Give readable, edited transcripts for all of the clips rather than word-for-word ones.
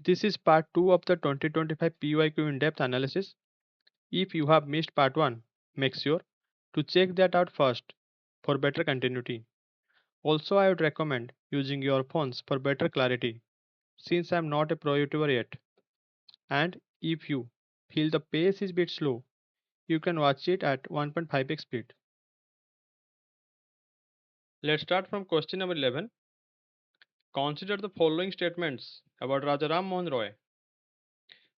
This is part 2 of the 2025 PYQ in-depth analysis. If you have missed part 1, make sure to check that out first for better continuity. Also, I would recommend using your phones for better clarity since I am not a pro YouTuber yet. And if you feel the pace is a bit slow, you can watch it at 1.5x speed. Let's start from question number 11. Consider the following statements about Rajaram Mohan Roy.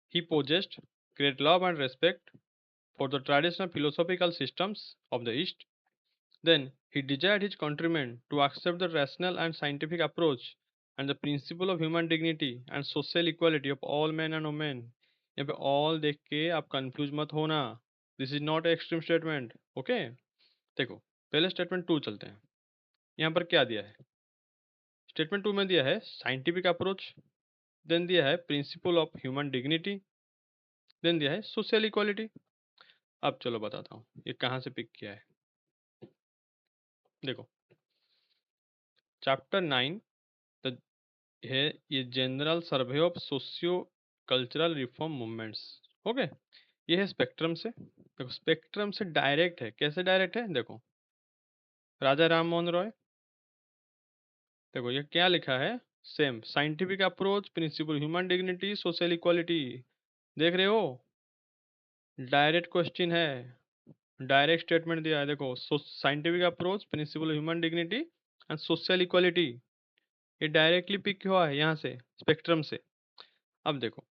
He possessed great love and respect for the traditional philosophical systems of the East. Then he desired his countrymen to accept the rational and scientific approach and the principle of human dignity and social equality of all men and women. यहाँ पे all देख के आप confuse मत होना. This is not extreme statement. Okay, देखो पहले statement to चलते हैं. यहाँ पर क्या दिया है? स्टेटमेंट टू में दिया है साइंटिफिक अप्रोच, देन दिया है principle of human dignity, then दिया है सोशल इक्वालिटी. अब चलो बताता हूँ ये कहाँ से पिक किया है. देखो चैप्टर 9 है ये general survey of socio cultural reform movements. Okay, ये है स्पेक्ट्रम से. देखो स्पेक्ट्रम से डायरेक्ट है. कैसे डायरेक्ट है? देखो राजा राम मोहन रॉय. देखो ये क्या लिखा है? Same scientific approach, principle human dignity, social equality. देख रहे हो? डायरेक्ट क्वेश्चन है, डायरेक्ट स्टेटमेंट दिया है. देखो scientific approach, principle human dignity and social equality, ये डायरेक्टली पिक हुआ है यहाँ से स्पेक्ट्रम से. अब देखो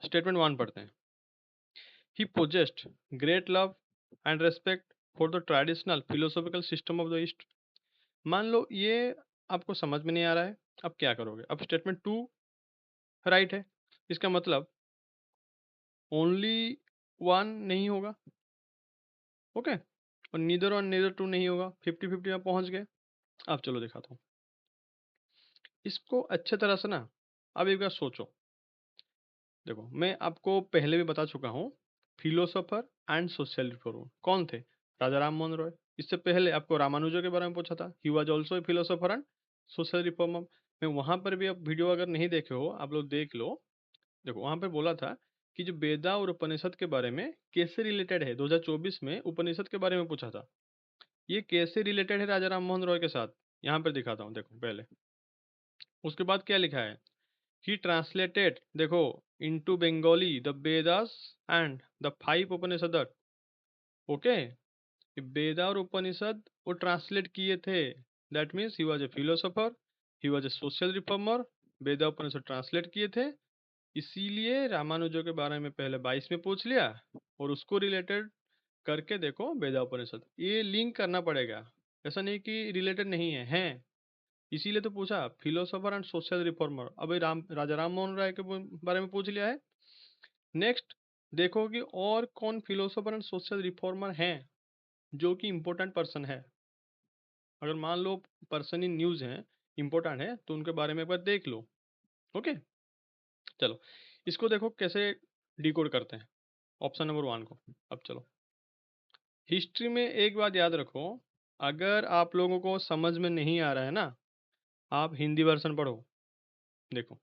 स्टेटमेंट वन पढ़ते हैं. He possessed great love and respect for the traditional philosophical system of the East. मान लो ये आपको समझ में नहीं आ रहा है, अब क्या करोगे? अब स्टेटमेंट टू राइट है, इसका मतलब ओनली वन नहीं होगा. ओके, और नीदर वन नीदर टू नहीं होगा. 50-50 में पहुंच गए. अब चलो दिखाता हूँ इसको अच्छे तरह से ना. अब एक बार सोचो. देखो मैं आपको पहले भी बता चुका हूँ, फिलोसोफर एंड सोशल रिफॉर्मर कौन थे? राजा राम मोहन रॉय. इससे पहले आपको रामानुजो के बारे में पूछा था. He was also a philosopher and social reformer. मैं वहां पर भी, आप वीडियो अगर नहीं देखे हो आप लोग देख लो. देखो वहां पर बोला था कि जो वेदा और उपनिषद के बारे में कैसे रिलेटेड है. 2024 में उपनिषद के बारे में पूछा था. ये कैसे रिलेटेड है राजा राम मोहन रॉय के साथ? यहाँ पर दिखाता हूँ. देखो पहले उसके बाद क्या लिखा है. He translated, देखो, into Bengali the Vedas and the 5 Upanishad. Okay, वेदा और उपनिषद वो ट्रांसलेट किए थे. That means he was a philosopher, he was a social reformer. Veda Upanishad translate किए थे, इसीलिए रामानुजो के बारे में पहले 22 में पूछ लिया और उसको रिलेटेड करके देखो वेदा उपनिषद. ये लिंक करना पड़ेगा, ऐसा नहीं कि रिलेटेड नहीं है, हैं. इसीलिए तो पूछा फिलोसोफर एंड सोशल रिफॉर्मर. अभी राजा राम मोहन राय के बारे में पूछ लिया है. नेक्स्ट देखो कि और कौन फिलोसोफर एंड सोशल रिफॉर्मर हैं जो कि इंपॉर्टेंट पर्सन है. अगर मान लो पर्सन इन न्यूज है, इंपॉर्टेंट है, तो उनके बारे में एक बार देख लो. ओके, चलो इसको देखो कैसे डिकोड करते हैं ऑप्शन नंबर वन को. अब चलो हिस्ट्री में एक बात याद रखो, अगर आप लोगों को समझ में नहीं आ रहा है ना, आप हिंदी वर्जन पढ़ो. देखो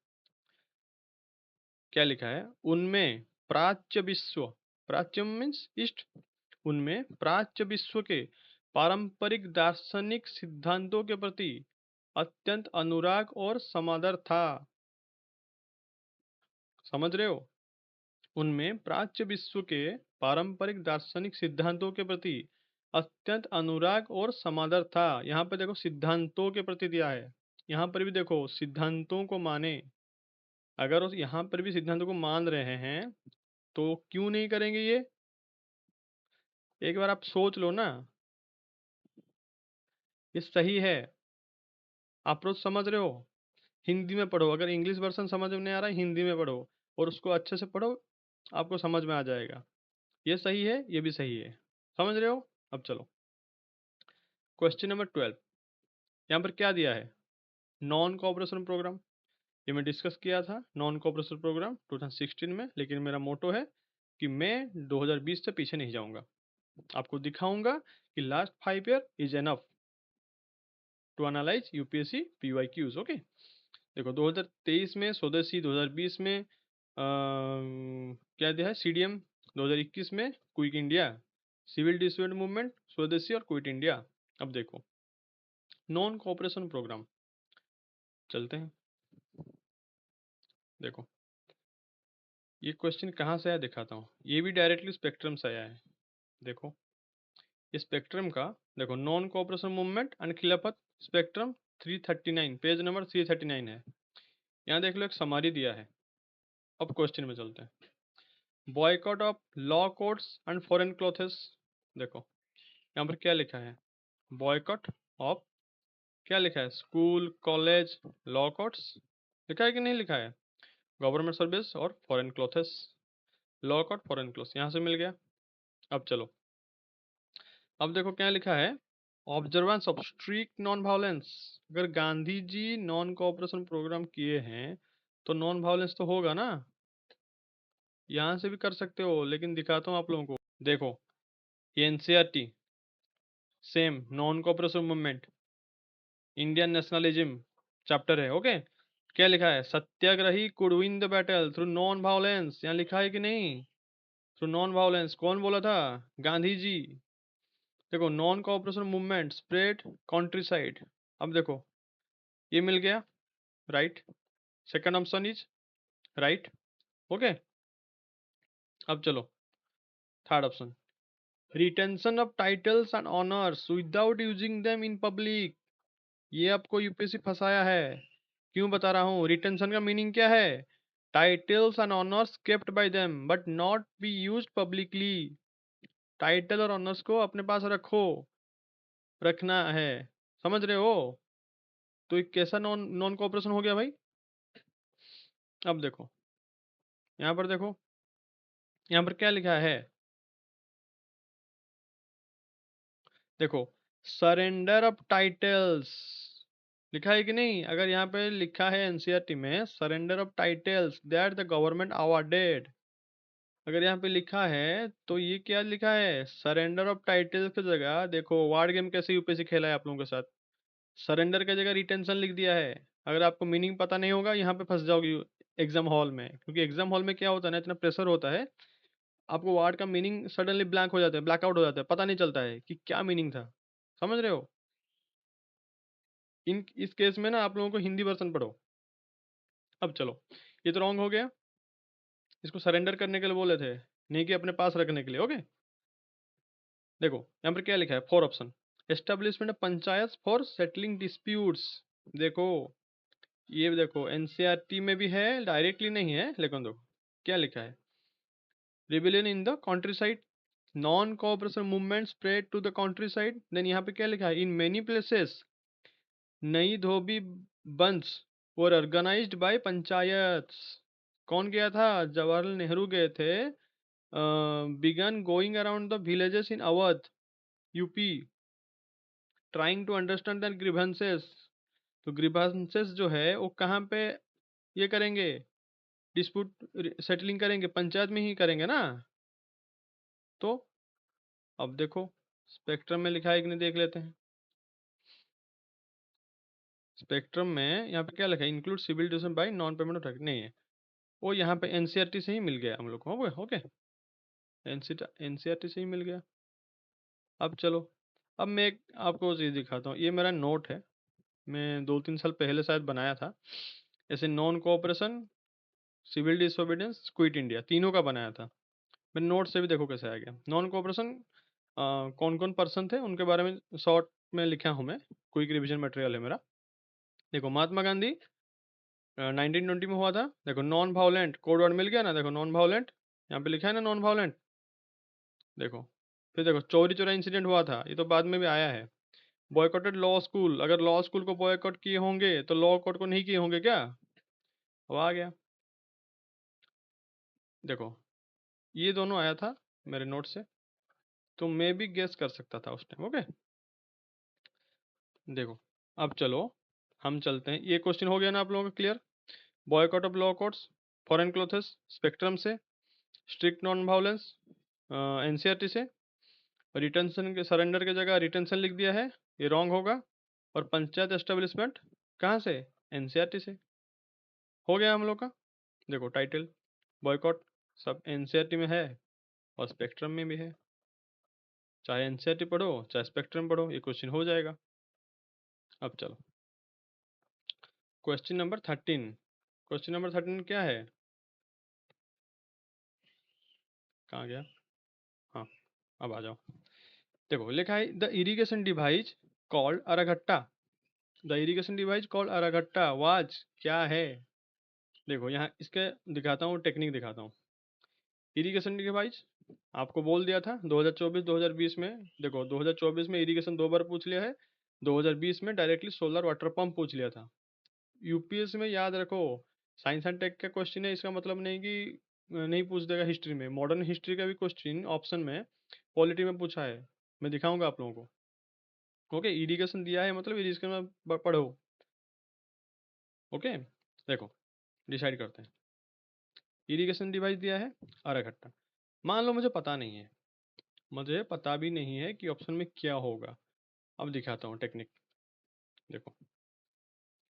क्या लिखा है. उनमें प्राच्य विश्व, प्राच्य मीन्स ईस्ट, उनमें प्राच्य विश्व के पारंपरिक दार्शनिक सिद्धांतों के प्रति अत्यंत अनुराग और समादर था. समझ रहे हो? उनमें प्राच्य विश्व के पारंपरिक दार्शनिक सिद्धांतों के प्रति अत्यंत अनुराग और समादर था. यहाँ पर देखो सिद्धांतों के प्रति दिया है, यहाँ पर भी देखो सिद्धांतों को माने. अगर उस यहाँ पर भी सिद्धांतों को मान रहे हैं तो क्यों नहीं करेंगे ये? एक बार आप सोच लो ना, ये सही है. अप्रोच समझ रहे हो? हिंदी में पढ़ो, अगर इंग्लिश वर्जन समझ में नहीं आ रहा है हिंदी में पढ़ो और उसको अच्छे से पढ़ो, आपको समझ में आ जाएगा. ये सही है, ये भी सही है. समझ रहे हो? अब चलो क्वेश्चन नंबर 12. यहाँ पर क्या दिया है? Non cooperation programme. ये मैं डिस्कस किया था नॉन कोऑपरेशन प्रोग्राम 2016 में, लेकिन मेरा मोटो है कि मैं 2020 से पीछे नहीं जाऊंगा. आपको दिखाऊंगा कि last 5 year is enough to analyse UPSC PYQs. Okay, देखो 2023 में स्वदेशी, 2020 में क्या दिया है सीडीएम, 2021 में quick India, civil disobedient movement, Swadeshi और क्विट इंडिया। अब देखो नॉन कोऑपरेशन प्रोग्राम, चलते हैं। देखो ये क्वेश्चन कहाँ से आया दिखाता हूँ, ये भी डायरेक्टली स्पेक्ट्रम से आया है। देखो स्पेक्ट्रम का, देखो नॉन कोऑपरेशन मूवमेंट एंड खिलाफत स्पेक्ट्रम 339, पेज नंबर 339 है। यहाँ देख लो एक समरी दिया है। अब क्वेश्चन में चलते हैं। Boycott of law courts and foreign clothes. देखो यहाँ पर क्या लिखा है, बॉयकॉट ऑफ, क्या लिखा है, स्कूल कॉलेज लॉ कोर्ट्स, लिखा है कि नहीं लिखा है, गवर्नमेंट सर्विस और foreign clothes, law court foreign cloth यहाँ से मिल गया। अब चलो, अब देखो क्या लिखा है, observance of strict non violence. अगर Gandhi ji non cooperation programme किए हैं तो नॉन वायलेंस तो होगा ना, यहाँ से भी कर सकते हो, लेकिन दिखाता हूँ आप लोगों को। देखो ये NCERT, same non cooperation movement, Indian nationalism chapter है, ओके। क्या लिखा है, satyagrahi could win the battle through non violence, यहाँ लिखा है कि नहीं, थ्रू नॉन वायलेंस, कौन बोला था, गांधी जी। देखो non cooperation movement spread country side. अब देखो ये मिल गया, right, second option is right, okay. अब चलो third option, retention of titles and honours without using them in public. ये आपको यूपीएससी फंसाया है, क्यों बता रहा हूँ। रिटेंशन का मीनिंग क्या है, titles and honours kept bye them but not be used publicly. Title और ऑनर्स को अपने पास रखो, रखना है, समझ रहे हो। तो एक कैसा नॉन नॉन कोऑपरेशन हो गया भाई। अब देखो यहाँ पर, देखो यहाँ पर क्या लिखा है, देखो सरेंडर ऑफ टाइटल्स लिखा है कि नहीं। अगर यहाँ पे लिखा है एनसीईआरटी में surrender of titles that the government awarded, अगर यहाँ पे लिखा है तो ये क्या लिखा है, सरेंडर ऑफ टाइटल्स की जगह, देखो वार्ड गेम कैसे यूपीएससी खेला है आप लोगों के साथ, सरेंडर की जगह रिटेंशन लिख दिया है। अगर आपको मीनिंग पता नहीं होगा यहाँ पे फंस जाओगी एग्जाम हॉल में, क्योंकि एग्जाम हॉल में क्या होता है ना, इतना प्रेशर होता है, आपको वर्ड का मीनिंग सडनली ब्लैंक हो जाता है, ब्लैकआउट हो जाता है, पता नहीं चलता है कि क्या मीनिंग था, समझ रहे हो। इन इस केस में ना आप लोगों को हिंदी वर्जन पढ़ो। अब चलो ये तो रॉन्ग हो गया, इसको सरेंडर करने के लिए बोले थे, नहीं कि अपने पास रखने के लिए, ओके। देखो यहाँ पर क्या लिखा है, four option, establishment panchayat for settling disputes. देखो ये देखो एनसीईआरटी में भी है, डायरेक्टली नहीं है, लेकिन देखो क्या लिखा है, rebellion in the countryside, non cooperation movement spread to the countryside, then यहाँ पे क्या लिखा है, इन मेनी प्लेसेस नई धोबी बंस और ऑर्गेनाइज्ड बाय पंचायत। कौन गया था, जवाहरलाल नेहरू गए थे, began going around the villages in Awadh UP trying to understand the grievances. तो ग्रीवेंसेस जो है वो कहाँ पे ये करेंगे, डिस्प्यूट सेटलिंग करेंगे, पंचायत में ही करेंगे ना। तो अब देखो स्पेक्ट्रम में लिखा है कि नहीं, देख लेते हैं। स्पेक्ट्रम में यहाँ पे क्या लिखा है, include civil decision by non payment of tax, नहीं है वो, यहाँ पे एनसीईआरटी से ही मिल गया हम लोग को, ओके, एनसीईआरटी से ही मिल गया। अब चलो, अब मैं एक आपको चीज़ दिखाता हूँ, ये मेरा नोट है, मैं 2-3 साल पहले शायद बनाया था, ऐसे non cooperation, civil disobedience, quit India, तीनों का बनाया था। मेरे नोट से भी देखो कैसे आ गया, नॉन कोऑपरेशन कौन कौन पर्सन थे उनके बारे में शॉर्ट में लिखा हूँ मैं, क्विक रिविजन मटेरियल है मेरा। देखो महात्मा गांधी 1920 में हुआ था। देखो नॉन वायलेंट कोड वर्ड मिल गया ना, देखो नॉन वायलेंट यहाँ पे लिखा है ना, नॉन वायलेंट। देखो फिर देखो चौरी चौरा इंसिडेंट हुआ था, ये तो बाद में भी आया है। बॉयकॉटेड लॉ स्कूल, अगर लॉ स्कूल को बॉयकॉट किए होंगे तो लॉ कोर्ट को नहीं किए होंगे क्या, अब आ गया। देखो ये दोनों आया था मेरे नोट से, तो मैं भी गेस कर सकता था उस टाइम, ओके। देखो अब चलो हम चलते हैं, ये क्वेश्चन हो गया ना आप लोगों का clear. Boycott of law courts, foreign clothes spectrum से, स्ट्रिक्ट नॉन वायलेंस एनसीईआरटी से, रिटेंशन के सरेंडर की जगह रिटेंशन लिख दिया है, ये रॉन्ग होगा। और पंचायत एस्टेब्लिशमेंट कहाँ से, एनसीईआरटी से। हो गया हम लोग का। देखो टाइटल, बॉयकॉट सब एनसीईआरटी में है और स्पेक्ट्रम में भी है। चाहे एनसीईआरटी पढ़ो चाहे स्पेक्ट्रम पढ़ो, ये क्वेश्चन हो जाएगा। अब चलो क्वेश्चन नंबर 13। क्वेश्चन नंबर 13 क्या है? कहाँ गया? हाँ, अब आ जाओ। देखो लिखा है the irrigation device called araghatta. The irrigation device called araghatta was क्या है? देखो यहाँ इसके दिखाता हूँ, टेक्निक दिखाता हूँ। इरिगेशन डिवाइस आपको बोल दिया था 2024-2020 में। देखो 2024 में इरिगेशन 2 बार पूछ लिया है, 2020 में डायरेक्टली सोलर वाटर पंप पूछ लिया था। यूपीएससी में याद रखो, साइंस एंड टेक का क्वेश्चन है, इसका मतलब नहीं कि नहीं पूछ देगा हिस्ट्री में। मॉडर्न हिस्ट्री का भी क्वेश्चन ऑप्शन में पॉलिटी में पूछा है, मैं दिखाऊंगा आप लोगों को। ओके, इरिगेशन दिया है मतलब इरिगेशन में पढ़ो। ओके, देखो डिसाइड करते हैं। इरिगेशन डिवाइस दिया है अराघट्टा। मान लो मुझे पता नहीं है, मुझे पता भी नहीं है कि ऑप्शन में क्या होगा। अब दिखाता हूँ टेक्निक। देखो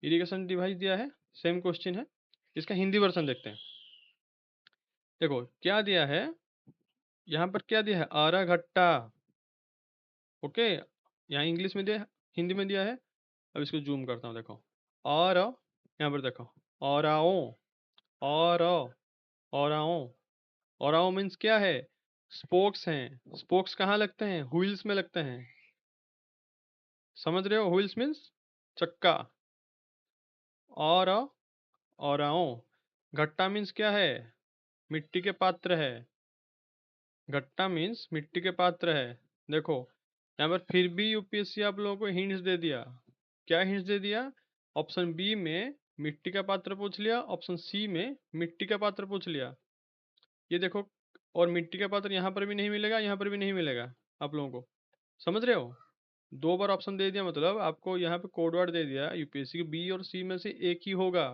इरिगेशन डिवाइस दिया है, सेम क्वेश्चन है, इसका हिंदी वर्जन देखते हैं। देखो क्या दिया है, यहाँ पर क्या दिया है, आराघट्टा। ओके, यहाँ इंग्लिश में दिया है, हिंदी में दिया है। अब इसको जूम करता हूँ, देखो और यहाँ पर देखो औराओ, और औराओ। औराओ मीन्स क्या है, स्पोक्स हैं। स्पोक्स कहाँ लगते हैं, व्हील्स में लगते हैं। समझ रहे हो, व्हील्स मीन्स चक्का। और औराओ। घट्टा मीन्स क्या है, मिट्टी के पात्र है। घट्टा मीन्स मिट्टी के पात्र है। देखो यहाँ पर फिर भी यूपीएससी आप लोगों को हिंट्स दे दिया। क्या हिंट्स दे दिया? ऑप्शन बी में मिट्टी का पात्र पूछ लिया, ऑप्शन सी में मिट्टी का पात्र पूछ लिया। ये देखो, और मिट्टी का पात्र यहाँ पर भी नहीं मिलेगा, यहाँ पर भी नहीं मिलेगा आप लोगों को। समझ रहे हो, 2 बार ऑप्शन दे दिया मतलब आपको यहाँ पे कोड वर्ड दे दिया यूपीएससी के, बी और सी में से एक ही होगा।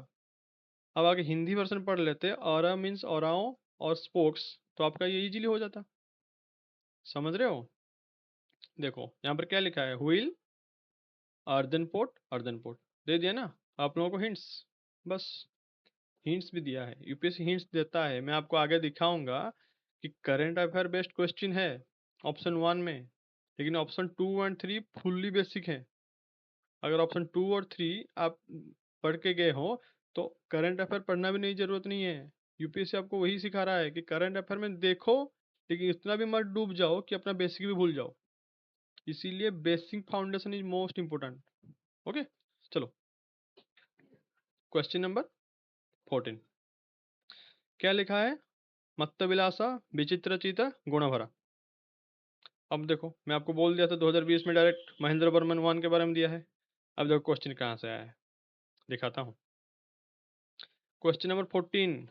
अब आगे हिंदी वर्जन पढ़ लेते, ऑरा मीन्स औराओं और स्पोक्स, तो आपका ये इजीली हो जाता। समझ रहे हो? देखो यहाँ पर क्या लिखा है, व्हील, अर्दन पोट दे दिया ना आप लोगों को हिंट्स। बस, हिंट्स भी दिया है, यूपीएससी हिंट्स देता है। मैं आपको आगे दिखाऊंगा कि करंट अफेयर बेस्ड क्वेश्चन है ऑप्शन 1 में, लेकिन ऑप्शन 2 एंड 3 फुल्ली बेसिक है। अगर ऑप्शन 2 और 3 आप पढ़ के गए हो तो करंट अफेयर पढ़ना भी नहीं, जरूरत नहीं है। यूपीएससी आपको वही सिखा रहा है कि करंट अफेयर में देखो, लेकिन इतना भी मत डूब जाओ कि अपना बेसिक भी भूल जाओ। इसीलिए basic foundation is most important. Okay, चलो क्वेश्चन नंबर 14 क्या लिखा है, मत्तविलासा विचित्रचित गुणभरा। अब देखो मैं आपको बोल दिया था 2020 में डायरेक्ट महेंद्र बर्मन वन के बारे में दिया है। अब देखो क्वेश्चन कहाँ से आया है, दिखाता हूँ। क्वेश्चन नंबर 14,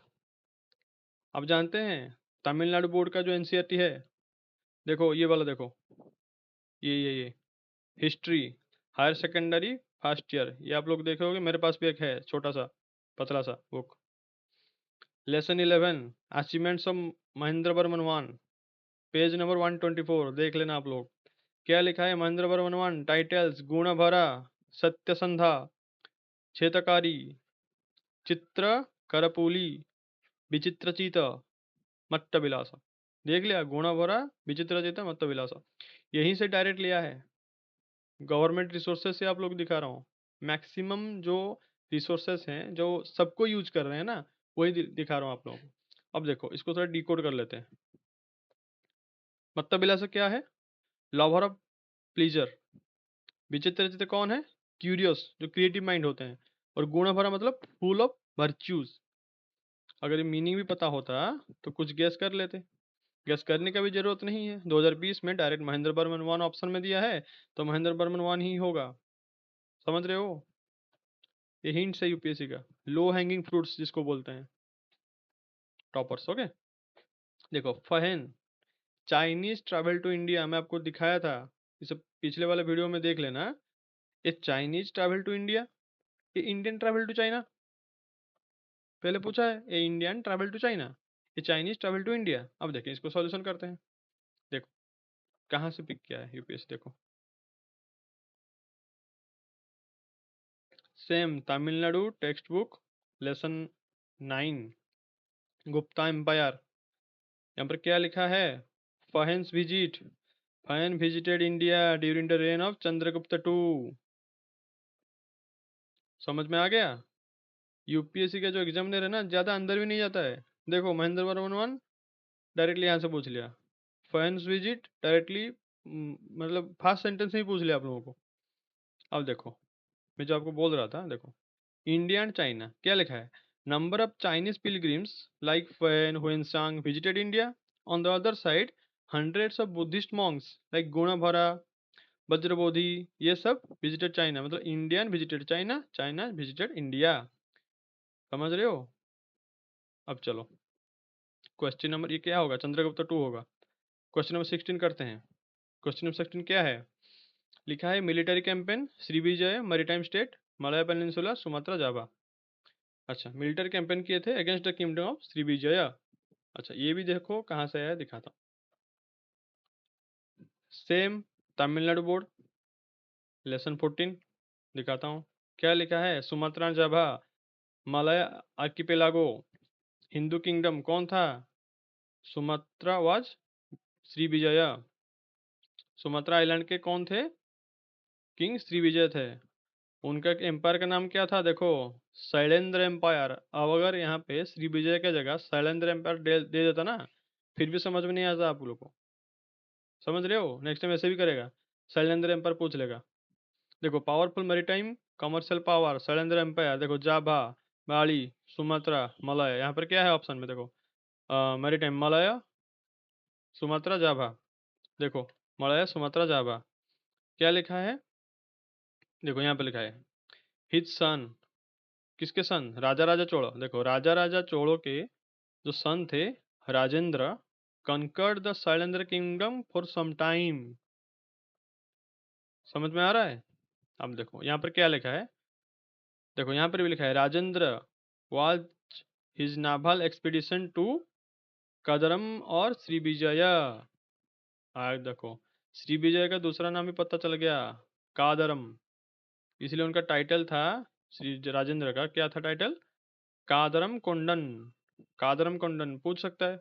आप जानते हैं तमिलनाडु बोर्ड का जो एनसीईआरटी है, देखो ये वाला देखो, ये history higher secondary first year, ये आप लोग देखे होगे, मेरे पास भी एक है छोटा सा पतला सा book. Lesson 11 achievements of Mahendra Varman one, page number 124 देख लेना आप लोग। क्या लिखा है, Mahendra Varman one titles Gunabhara, Satyasandha, Chettakari, Chitrakarapuli, विचित्रचित, मट्ट विलासा। देख लिया, गुणभरा विचित्रचित मट्ट विलासा, यहीं से डायरेक्ट लिया है। गवर्नमेंट रिसोर्सेज से आप लोग दिखा रहा हूँ, मैक्सिमम जो रिसोर्सेज हैं जो सबको यूज कर रहे हैं ना, वही दिखा रहा हूँ आप लोगों को। अब देखो इसको थोड़ा डिकोड कर लेते हैं। मत्त विलासा क्या है, लवर ऑफ प्लीजर। विचित्र कौन है, क्यूरियस, जो क्रिएटिव माइंड होते हैं। और गुण भरा मतलब फुल ऑफ वर्च्यूज। अगर ये मीनिंग भी पता होता तो कुछ गेस कर लेते। गेस करने का भी जरूरत नहीं है, 2020 में direct Mahendra Varman one option में दिया है, तो महेंद्र बर्मन वन ही होगा। समझ रहे हो, ये हिंट है यूपीएससी का, लो हैंगिंग फ्रूट्स जिसको बोलते हैं, टॉपर्स। ओके, देखो फहेन चाइनीज ट्रैवल टू इंडिया, मैं आपको दिखाया था, इसे पिछले वाले वीडियो में देख लेना। ये चाइनीज ट्रैवल टू इंडिया, ये इंडियन ट्रैवल टू चाइना, पहले पूछा है ये इंडियन ट्रैवल टू चाइना, ये चाइनीज ट्रैवल टू इंडिया। अब देखें इसको सॉल्यूशन करते हैं। देखो कहाँ से पिक किया है यूपीएससी, देखो same Tamil Nadu textbook lesson 9, Gupta empire. यहाँ पर क्या लिखा है? Fahien's visit, Fahien visited India during the reign of Chandragupta two. समझ में आ गया? यूपीएससी का जो एग्जामिनर है ना, ज्यादा अंदर भी नहीं जाता है। देखो महेंद्र वर्मन वन डायरेक्टली यहाँ से पूछ लिया, फैंस विजिट डायरेक्टली, मतलब फास्ट सेंटेंस में ही पूछ लिया आप लोगों को। अब देखो, मैं जो आपको बोल रहा था, देखो इंडिया एंड चाइना क्या लिखा है? Number of Chinese pilgrims like Fahien Hiuen Tsang visited India, on the other side hundreds of Buddhist monks like Gunabhadra, Vajrabodhi, ये सब विजिटेड चाइना। मतलब Indian visited China, China visited India. समझ रहे हो? अब चलो क्वेश्चन नंबर, ये क्या होगा? चंद्रगुप्त टू होगा। क्वेश्चन नंबर 16 करते हैं। क्वेश्चन नंबर 16 क्या है? लिखा है military campaign Srivijaya maritime state Malay peninsula Sumatra Java. अच्छा, मिलिट्री कैंपेन किए थे against the kingdom of Srivijaya. अच्छा, ये भी देखो कहाँ से आया, दिखाता हूँ। सेम तमिलनाडु बोर्ड, लेसन 14 दिखाता हूँ। क्या लिखा है? Sumatra Java Malay archipelago, Hindu kingdom कौन था? Sumatra was Srivijaya. Sumatra island के कौन थे? किंग श्रीविजय थे। उनका एम्पायर का नाम क्या था? देखो, शैलेंद्र एम्पायर। अब अगर यहाँ पे श्रीविजय की जगह शैलेंद्र एम्पायर दे देता ना, फिर भी समझ में नहीं आता आप लोग को। समझ रहे हो? नेक्स्ट टाइम ऐसे भी करेगा, शैलेंद्र एम्पायर पूछ लेगा। देखो, powerful maritime commercial power Shailendra empire. देखो, जाभा, बाली, सुमात्रा, मलय। यहाँ पर क्या है ऑप्शन में? देखो, मैरीटाइम मलय, सुमात्रा, जाभा। देखो, मलय, सुमात्रा, जाभा। क्या लिखा है? देखो यहाँ पे लिखा है हिज सन। किसके सन? राजा राजा चोड़। देखो, राजा राजा चोड़ों के जो सन थे, Rajendra, conquered the Shailendra kingdom for some time. समझ में आ रहा है? अब देखो यहाँ पर क्या लिखा है। देखो यहाँ पर भी लिखा है Rajendra was his naval expedition to Kadaram और श्रीविजय। देखो, श्रीविजय का दूसरा नाम भी पता चल गया, कादरम। इसलिए उनका टाइटल था, श्री राजेंद्र का क्या था टाइटल? कादरम कोंडन। कादरम कोंडन पूछ सकता है,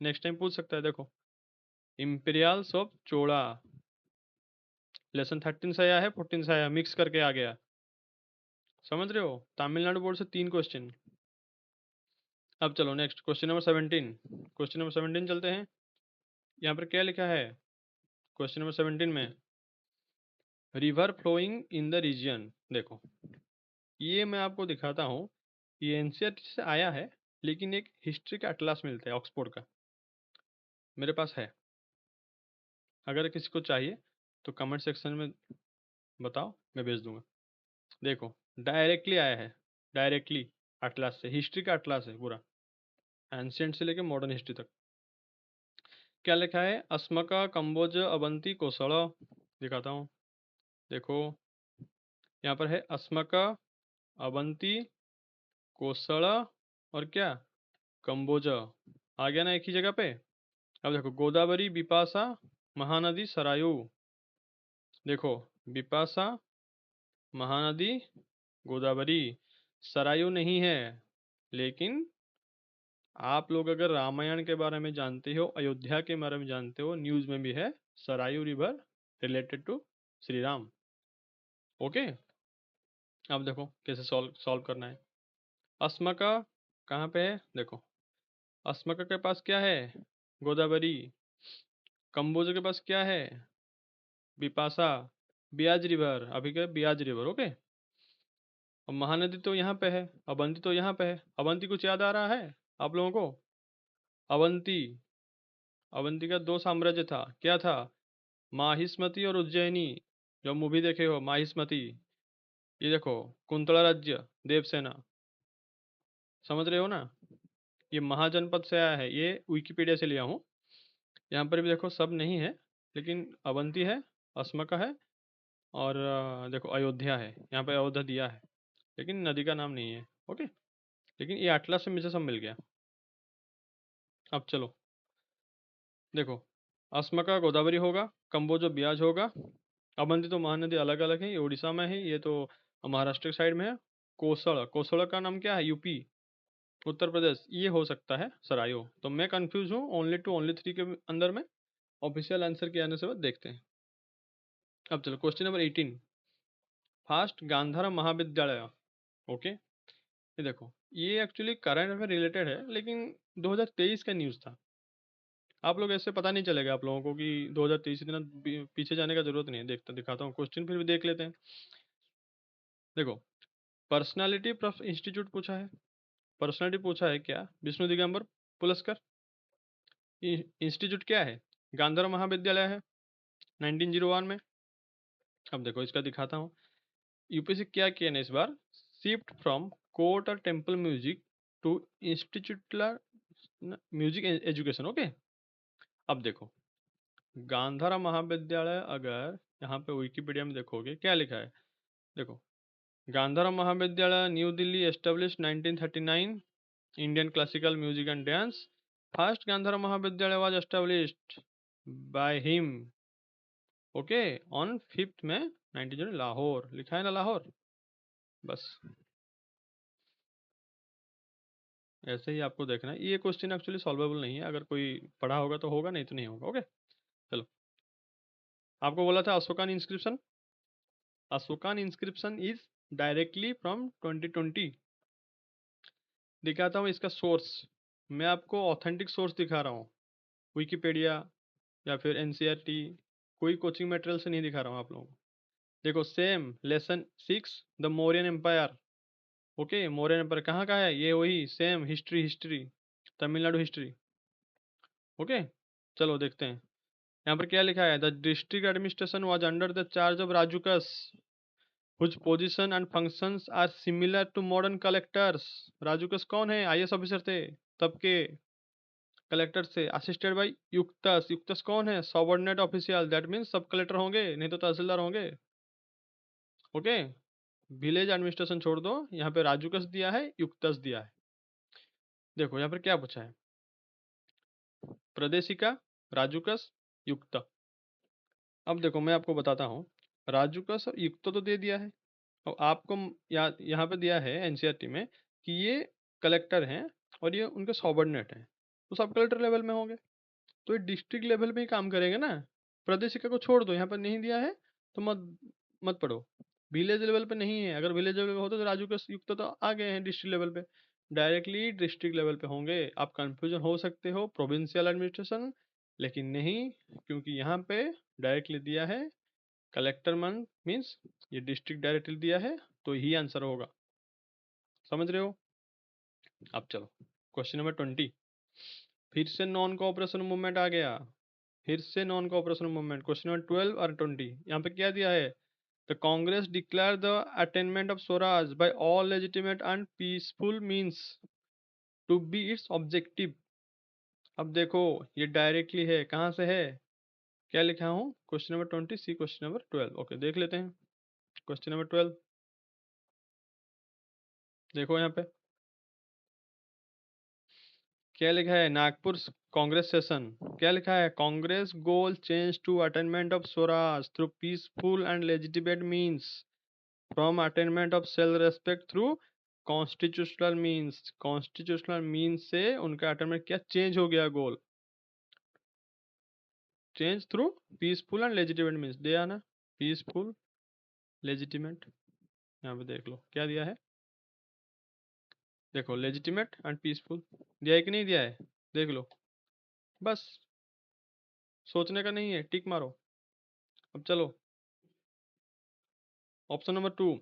नेक्स्ट टाइम पूछ सकता है। देखो, इम्पीरियल्स ऑफ चोड़ा, लेसन 13 से आया है, 14 से आया, मिक्स करके आ गया। समझ रहे हो? तमिलनाडु बोर्ड से 3 क्वेश्चन। अब चलो next question number 17। Question number 17 चलते हैं। यहाँ पर क्या लिखा है क्वेश्चन नंबर 17 में? River flowing in the region. देखो, ये मैं आपको दिखाता हूँ, ये एनसीईआरटी से आया है, लेकिन एक हिस्ट्री का अटलास मिलता है ऑक्सफोर्ड का, मेरे पास है। अगर किसी को चाहिए तो कमेंट सेक्शन में बताओ, मैं भेज दूंगा। देखो, डायरेक्टली आया है, डायरेक्टली अटलास से, हिस्ट्री का अटलास है पूरा, एंशियंट से लेके मॉडर्न हिस्ट्री तक। क्या लिखा है? अस्मका, कंबोज, अवंती, कोसड़। दिखाता हूँ। देखो, यहाँ पर है अस्मका, अवंती, कोसड़ और क्या, कंबोज। आ गया ना एक ही जगह पे। अब देखो, गोदावरी, बिपाशा, महानदी, सरायू। देखो, बिपाशा, महानदी, गोदावरी, सरायू नहीं है। लेकिन आप लोग अगर रामायण के बारे में जानते हो, अयोध्या के बारे में जानते हो, न्यूज में भी है Sarayu river related to Shri Ram. Okay, अब देखो कैसे सॉल्व सॉल्व करना है। अस्मका कहाँ पे है? देखो, अस्मका के पास क्या है? गोदावरी। कंबोज के पास क्या है? बिपाशा। बियाज रिवर, अभी के बियाज रिवर। ओके, और महानदी तो यहाँ पे है, अवंती तो यहाँ पे है। अवंती कुछ याद आ रहा है आप लोगों को? अवंती, अवंती का दो साम्राज्य था, क्या था? माहिष्मति और उज्जैनी। जो मूवी देखे हो माहिष्मति, ये देखो, कुंतला राज्य, देवसेना। समझ रहे हो ना? ये महाजनपद से आया है, ये विकिपीडिया से लिया हूँ। यहाँ पर भी देखो सब नहीं है, लेकिन अवंती है, अस्मका है, और देखो अयोध्या है, यहाँ पे अयोध्या दिया है, लेकिन नदी का नाम नहीं है। ओके, लेकिन ये अटलास से मुझे सब मिल गया। अब चलो देखो, अस्मका गोदावरी होगा, कंबोजो ब्याज होगा, अवंती तो महानदी अलग अलग है, ये उड़ीसा में है, ये तो महाराष्ट्र के साइड में है। कोसड़, कोसड़ का नाम क्या है? यूपी, उत्तर प्रदेश, ये हो सकता है सरायो। तो मैं कंफ्यूज हूँ ओनली टू ओनली थ्री के अंदर में। ऑफिशियल आंसर के आने से बाद देखते हैं। अब चलो क्वेश्चन नंबर 18, फर्स्ट गांधार महाविद्यालय। ओके, ये देखो, ये एक्चुअली करंट अफेयर रिलेटेड है, लेकिन 2023 का न्यूज़ था। आप लोग ऐसे पता नहीं चलेगा आप लोगों को कि 2023 इतना पीछे जाने का जरूरत नहीं है। देखता दिखाता हूँ क्वेश्चन, फिर भी देख लेते हैं। देखो, पर्सनालिटी ऑफ इंस्टीट्यूट पूछा है। पर्सनालिटी पूछा है क्या? विष्णु दिगंबर पुरस्कार। इंस्टीट्यूट क्या है? गांधर महाविद्यालय है 1901 में। अब देखो इसका दिखाता हूँ। यूपीएससी क्या किया ना इस बार, शिफ्ट फ्रॉम कोर्ट और temple music to institutional music education. Okay, अब देखो, गांधारा महाविद्यालय, अगर यहाँ पे विकिपीडिया में देखोगे क्या लिखा है, देखो, Gandhara Mahavidyalaya New Delhi establish 1939, Indian classical music and dance. First Gandhara Mahavidyalaya was established by him, okay, on 5 में 19, लाहौर लिखा है ना, लाहौर। बस ऐसे ही आपको देखना है। ये क्वेश्चन एक्चुअली सॉल्वेबल नहीं है, अगर कोई पढ़ा होगा तो होगा, नहीं तो नहीं होगा। ओके, चलो, आपको बोला था Ashokan inscription. Ashokan inscription is directly from 2020। दिखाता हूँ इसका सोर्स। मैं आपको ऑथेंटिक सोर्स दिखा रहा हूँ, विकिपीडिया या फिर एनसीईआरटी, कोई कोचिंग मटेरियल से नहीं दिखा रहा हूँ आप लोगों को। देखो, same lesson 6, the Mauryan empire. Okay, Mauryan empire कहाँ का है? ये वही same history, history, Tamil Nadu history. Okay, चलो देखते हैं। यहाँ पर क्या लिखा है? The district administration was under the charge of Rajukas, whose position and functions are similar to modern collectors. Rajukas कौन है? आईएएस ऑफिसर थे तब के, कलेक्टर से। Assisted by युक्तस। युक्तस कौन है? सबऑर्डिनेट ऑफिशियल, दैट मीन्स सब कलेक्टर होंगे, नहीं तो तहसीलदार होंगे। ओके, विलेज एडमिनिस्ट्रेशन छोड़ दो, यहाँ पे राजूकस दिया है, युक्तस दिया है। देखो यहाँ पर क्या पूछा है, प्रदेशिका, राजूकस, युक्त। अब देखो मैं आपको बताता हूँ, राजूकस और युक्त तो दे दिया है, और आपको यहाँ पे दिया है एनसीईआरटी में कि ये कलेक्टर हैं और ये उनके सबऑर्डिनेट हैं, तो सब कलेक्टर लेवल में होंगे, तो ये डिस्ट्रिक्ट लेवल पे ही काम करेंगे ना। प्रदेशिका को छोड़ दो, यहाँ पर नहीं दिया है तो मत मत पढ़ो। विलेज लेवल पे नहीं है, अगर विलेज लेवल पे होता तो राजू के युक्त तो आ गए हैं डिस्ट्रिक्ट लेवल पे, डायरेक्टली डिस्ट्रिक्ट लेवल पे होंगे। आप कंफ्यूजन हो सकते हो प्रोविंशियल एडमिनिस्ट्रेशन, लेकिन नहीं, क्योंकि यहाँ पे डायरेक्टली दिया है कलेक्टर मन मीन्स ये डिस्ट्रिक्ट डायरेक्टली दिया है, तो यही आंसर होगा। समझ रहे हो? अब चलो क्वेश्चन नंबर 20, फिर से नॉन कोऑपरेशन मूवमेंट आ गया। फिर से non cooperation movement, question number 12 और 20। यहाँ पे क्या दिया है? The Congress declare the attainment of Swaraj by all legitimate and peaceful means to be its objective. अब देखो, ये डायरेक्टली है, कहाँ से है? क्या लिखा हूँ? क्वेश्चन नंबर 20 सी क्वेश्चन नंबर 12। ओके, देख लेते हैं क्वेश्चन नंबर 12। देखो यहाँ पे क्या लिखा है, नागपुर कांग्रेस सेशन। क्या लिखा है? Congress goal change to attainment of Swaraj through peaceful and legitimate means from attainment of self respect through constitutional means. Constitutional means से उनका अटेनमेंट क्या चेंज हो गया? Goal change through peaceful and legitimate means, दिया ना, पीसफुल लेजिटिमेट। यहाँ पे देख लो क्या दिया है, देखो लेजिटिमेट एंड पीसफुल दिया है कि नहीं दिया है, देख लो। बस सोचने का नहीं है, टिक मारो। अब चलो option number 2,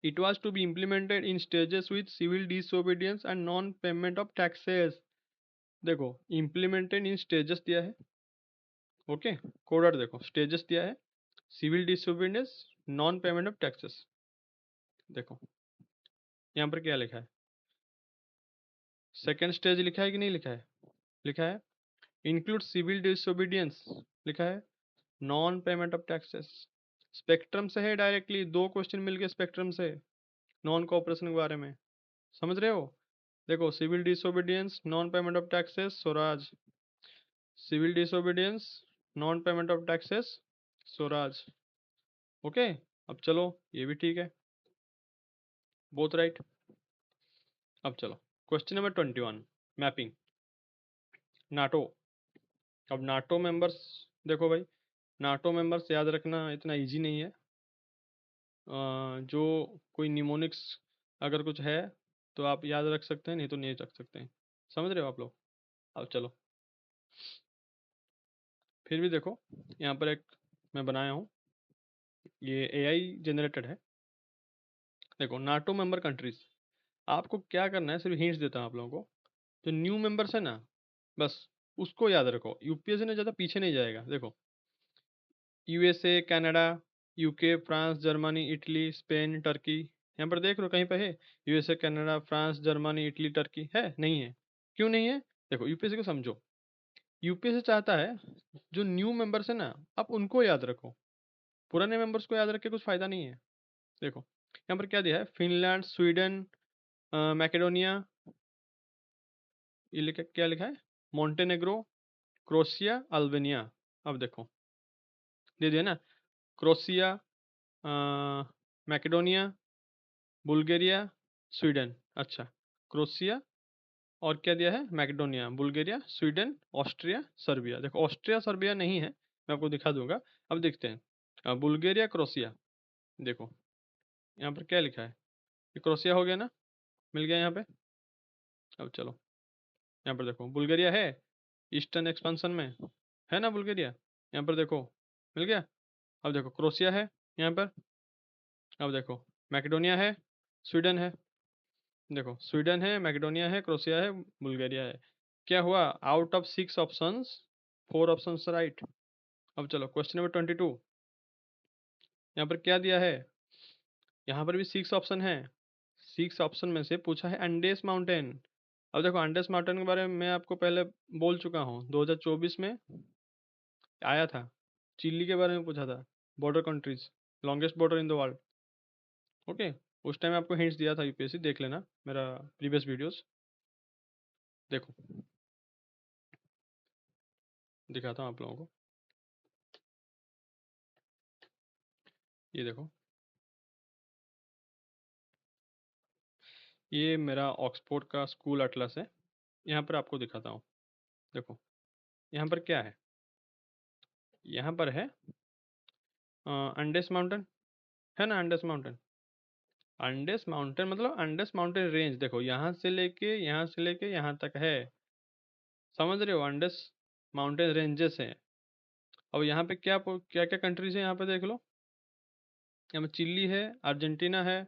it was to be implemented in stages with civil disobedience and non payment of taxes। देखो implemented in stages दिया है, ओके, कोडर देखो स्टेजेस दिया है, civil disobedience, non payment of taxes. देखो यहाँ पर क्या लिखा है, सेकेंड स्टेज लिखा है कि नहीं लिखा है? लिखा है इंक्लूड सिविल डिसोबीडियंस, लिखा है non payment of taxes. Spectrum से है डायरेक्टली, दो क्वेश्चन मिल गए स्पेक्ट्रम से नॉन कोऑपरेशन के बारे में। समझ रहे हो? देखो civil disobedience, non payment of taxes, Swaraj. Civil disobedience, non payment of taxes, Swaraj. Okay, अब चलो ये भी ठीक है। Both right. अब चलो क्वेश्चन नंबर 21, मैपिंग नाटो। अब नाटो मेंबर्स देखो भाई, नाटो मेंबर्स याद रखना इतना इजी नहीं है। जो कोई निमोनिक्स अगर कुछ है तो आप याद रख सकते हैं, नहीं तो नहीं रख सकते हैं। समझ रहे हो आप लोग? अब चलो, फिर भी देखो, यहाँ पर एक मैं बनाया हूँ, ये एआई जनरेटेड है। देखो नाटो मेंबर कंट्रीज, आपको क्या करना है, सिर्फ हिंट्स देता हूँ आप लोगों को। जो न्यू मेंबर्स है ना, बस उसको याद रखो, यूपीएससी ने ज़्यादा पीछे नहीं जाएगा। देखो USA, Canada, UK, France, Germany, Italy, Spain, Turkey. यहाँ पर देख लो कहीं पे है USA, Canada, France, Germany, Italy, Turkey? है नहीं है? क्यों नहीं है? देखो यूपीएससी को समझो, यूपीएससी चाहता है जो न्यू मेंबर्स है ना, आप उनको याद रखो, पुराने मेंबर्स को याद रख के कुछ फायदा नहीं है। देखो यहाँ पर क्या दिया है, फिनलैंड, स्वीडन, मैकेडोनिया, ये लिखा क्या लिखा है, मोंटेनेग्रो, क्रोशिया, अल्बानिया। अब देखो दे दिया ना, क्रोशिया, मैकेडोनिया, बुल्गारिया, स्वीडन। अच्छा, क्रोशिया और क्या दिया है, Macedonia, Bulgaria, Sweden, Austria, Serbia. देखो ऑस्ट्रिया सर्बिया नहीं है, मैं आपको दिखा दूंगा। अब देखते हैं, बुल्गारिया, क्रोशिया। देखो यहाँ पर क्या लिखा है, ये क्रोशिया हो गया ना, मिल गया यहाँ पे। अब चलो यहाँ पर देखो, बुल्गारिया है ईस्टर्न एक्सपेंशन में, है ना बुल्गारिया, यहाँ पर देखो मिल गया। अब देखो क्रोशिया है यहाँ पर। अब देखो मैकेडोनिया है, स्वीडन है। देखो स्वीडन है, मैकेडोनिया है, क्रोशिया है, बुल्गारिया है। क्या हुआ, out of 6 options 4 options right. अब चलो क्वेश्चन नंबर 22, यहाँ पर क्या दिया है, यहाँ पर भी 6 ऑप्शन है। 6 ऑप्शन में से पूछा है अंडेस माउंटेन। अब देखो अंडेस माउंटेन के बारे में मैं आपको पहले बोल चुका हूँ, 2024 में आया था। चिल्ली के बारे में पूछा था, border countries, longest border in the world. Okay, उस टाइम आपको हिंट्स दिया था यूपीएससी, देख लेना मेरा प्रीवियस वीडियोस। देखो दिखाता हूँ आप लोगों को, ये देखो, ये मेरा ऑक्सफोर्ड का स्कूल अटलस है। यहाँ पर आपको दिखाता हूँ। देखो यहाँ पर क्या है, यहाँ पर है अंडेस माउंटेन, है ना अंडेस माउंटेन। अंडेस माउंटेन मतलब अंडेस माउंटेन रेंज, देखो यहाँ से लेके यहाँ से लेके यहाँ तक है। समझ रहे हो, अंडेस माउंटेन रेंजेस हैं। अब यहाँ पे क्या क्या क्या कंट्रीज है, यहाँ पे देख लो। यहाँ पे चिली है, अर्जेंटीना है,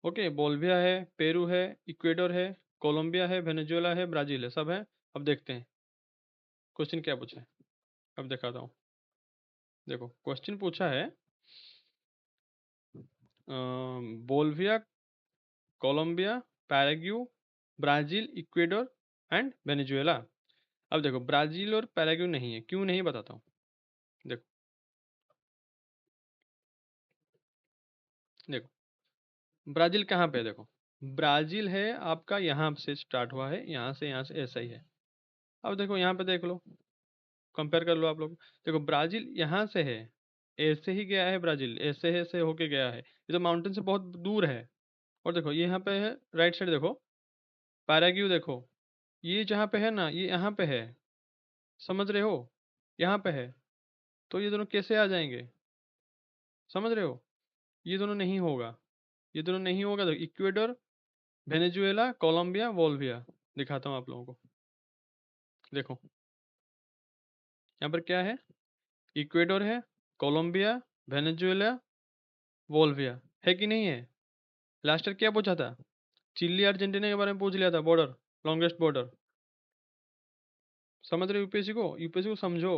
ओके, बोल्विया है, पेरू है, इक्वेडर है, कोलंबिया है, वेनेजुएला है, ब्राजील है, सब है। अब देखते हैं क्वेश्चन क्या पूछा है, अब दिखाता हूँ। देखो क्वेश्चन पूछा है Bolivia, Colombia, Paraguay, Brazil, Ecuador and Venezuela. अब देखो ब्राजील और पैराग्यू नहीं है, क्यों नहीं बताता हूँ। देखो देखो ब्राजील कहाँ पे है, देखो ब्राजील है आपका, यहाँ से स्टार्ट हुआ है, यहाँ से ऐसा ही है। अब देखो यहाँ पे देख लो, कंपेयर कर लो आप लोग। देखो ब्राजील यहाँ से है, ऐसे ही गया है ब्राजील, ऐसे ऐसे होके गया है, ये तो माउंटेन से बहुत दूर है। और देखो ये यहाँ पे है, राइट साइड देखो, पैराग्यू देखो, ये जहाँ पे है ना, ये यहाँ पे है, समझ रहे हो, यहाँ पे है। तो ये दोनों कैसे आ जाएंगे, समझ रहे हो, ये दोनों नहीं होगा, ये दोनों नहीं होगा। देखो इक्वेडर, वेनेजुएला, कोलंबिया, बोल्विया, दिखाता हूँ आप लोगों को। देखो यहाँ पर क्या है, इक्वेडर है, कोलंबिया, वेनेजुएला, बोल्विया, है कि नहीं है? लास्ट ईयर क्या पूछा था, चिल्ली अर्जेंटीना के बारे में पूछ लिया था, बॉर्डर, लॉन्गेस्ट बॉर्डर। समझ रहे हो यूपीएससी को, यूपीएससी को समझो।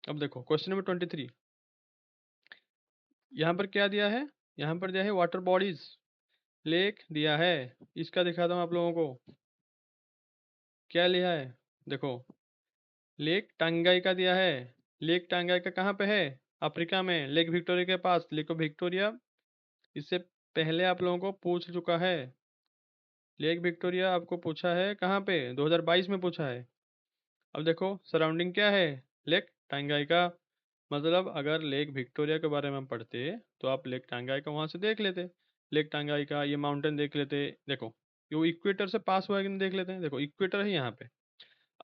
अब देखो क्वेश्चन नंबर 23, यहाँ पर क्या दिया है, यहाँ पर दिया है वाटर बॉडीज, लेक दिया है। इसका दिखाता हूँ आप लोगों को, क्या लिया है। देखो लेक टांगाई का दिया है। लेक टांगाई का कहाँ पे है, अफ्रीका में, लेक विक्टोरिया के पास, लेक विक्टोरिया। इससे पहले आप लोगों को पूछ चुका है, लेक विक्टोरिया आपको पूछा है कहाँ पे, 2022 में पूछा है। अब देखो सराउंडिंग क्या है, लेक टांगाई का। मतलब अगर लेक विक्टोरिया के बारे में हम पढ़ते तो आप लेक टांगाई का वहाँ से देख लेते। लेक टांगाई का ये माउंटेन देख लेते। देखो ये वो इक्वेटर से पास हुआ है कि नहीं देख लेते हैं। देखो इक्वेटर है यहाँ पे।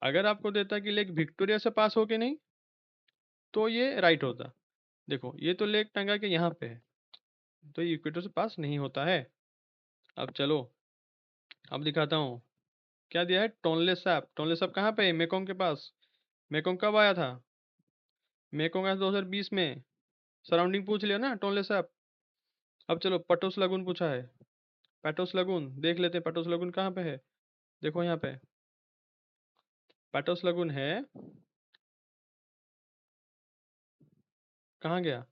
अगर आपको देता कि लेक विक्टोरिया से पास हो कि नहीं, तो ये राइट होता। देखो ये तो लेक टांगा के यहाँ पे है, तो ये इक्वेटर से पास नहीं होता है। अब चलो, अब दिखाता हूँ। क्या दिया है? Tonle SAP. टोनले सैप कहाँ पे है? मेकोंग के पास। मेकोंग कब आया था? मेकोंग आया 2020 में। सराउंडिंग पूछ लिया ना टोनले सैप। अब चलो पटोस लगून पूछा है। पैटोस लगून देख लेते हैं, पैटोस लगून कहाँ पे है। देखो यहाँ पे पैटोस लगून है। कहाँ गया?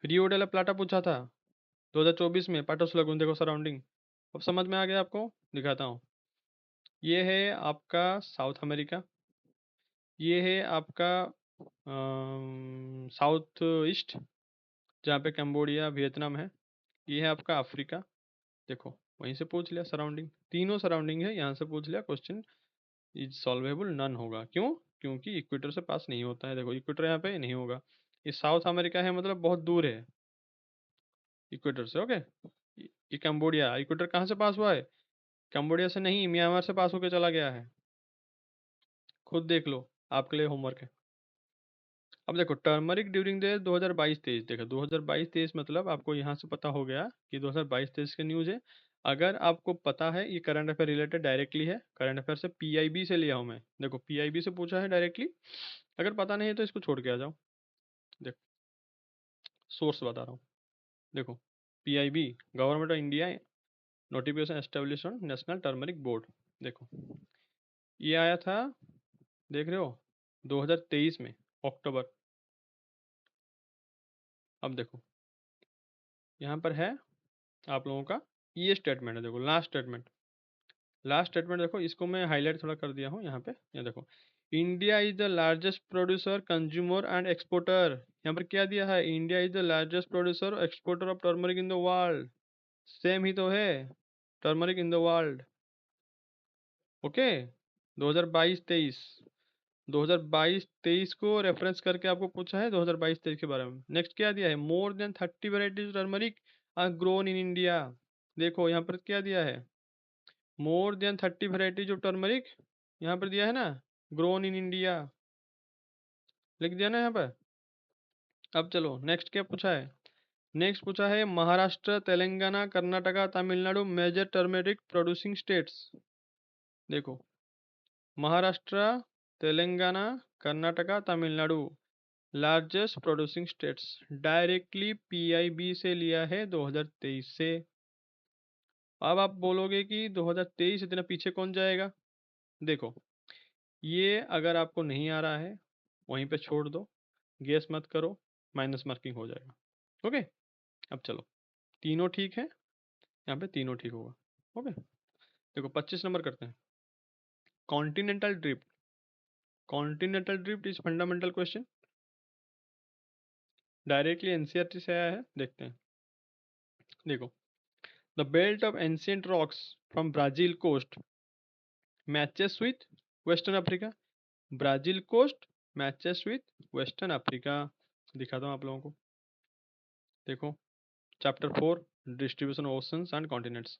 रियो डेला प्लाटा पूछा था 2024 में। पैटोस लगून देखो सराउंडिंग। अब समझ में आ गया आपको? दिखाता हूँ। ये है आपका साउथ अमेरिका। ये है आपका साउथ ईस्ट, जहाँ पे कंबोडिया वियतनाम है। ये है आपका अफ्रीका। देखो वहीं से पूछ लिया सराउंडिंग, तीनों सराउंडिंग है, यहाँ से पूछ लिया क्वेश्चन। इज सॉल्वेबल नन होगा, क्यों? क्योंकि इक्वेटर से पास नहीं होता है। देखो इक्वेटर यहाँ पे नहीं होगा। ये साउथ अमेरिका है, मतलब बहुत दूर है इक्वेटर से। ओके, ये कंबोडिया। इक्वेटर कहाँ से पास हुआ है? कंबोडिया से नहीं, म्यांमार से पास होकर चला गया है। खुद देख लो, आपके लिए होमवर्क है। अब देखो टर्मरिक ड्यूरिंग द 2022-23। देखो 2022-23 मतलब आपको यहाँ से पता हो गया कि 2022-23 के न्यूज़ है। अगर आपको पता है ये करंट अफेयर रिलेटेड डायरेक्टली है, करंट अफेयर से पीआईबी से लिया हूँ मैं। देखो पीआईबी से पूछा है डायरेक्टली। अगर पता नहीं है तो इसको छोड़ के आ जाओ। देखो सोर्स बता रहा हूँ। देखो PIB, government of India notification establish on national turmeric board. देखो ये आया था, देख रहे हो, 2023 में, अक्टूबर। अब देखो यहाँ पर है आप लोगों का ये स्टेटमेंट है। देखो लास्ट स्टेटमेंट, लास्ट स्टेटमेंट देखो, इसको मैं हाईलाइट थोड़ा कर दिया हूँ यहाँ पे। ये देखो, India is the largest producer consumer and exporter. यहाँ पर क्या दिया है? India is the largest producer exporter of turmeric in the world. Same ही तो है, turmeric in the world. Okay, 2022-23, 2022-23 को रेफरेंस करके आपको पूछा है 2022-23 के बारे में। नेक्स्ट क्या दिया है? More than 30 varieties turmeric are grown in India. देखो यहाँ पर क्या दिया है? More than 30 varieties of turmeric, यहाँ पर दिया है ना, ग्रोन इन इंडिया, लिख दिया ना यहाँ पर। अब चलो नेक्स्ट क्या पूछा है? नेक्स्ट पूछा है Maharashtra, Telangana, Karnataka, Tamil Nadu major turmeric producing states. देखो Maharashtra, Telangana, Karnataka, Tamil Nadu largest producing states. Directly PIB से लिया है 2023 से। अब आप बोलोगे कि 2023 इतना पीछे कौन जाएगा? देखो ये अगर आपको नहीं आ रहा है वहीं पे छोड़ दो, गेस मत करो, माइनस मार्किंग हो जाएगा। ओके, अब चलो, तीनों ठीक है, यहाँ पे तीनों ठीक होगा। ओके, देखो 25 नंबर करते हैं। Continental drift. Continental drift is fundamental question, directly NCERT से आया है। देखते हैं। देखो the belt of ancient rocks from Brazil coast matches with western Africa. Brazil coast matches with western Africa. दिखाता हूँ आप लोगों को। देखो chapter 4, distribution of oceans and continents.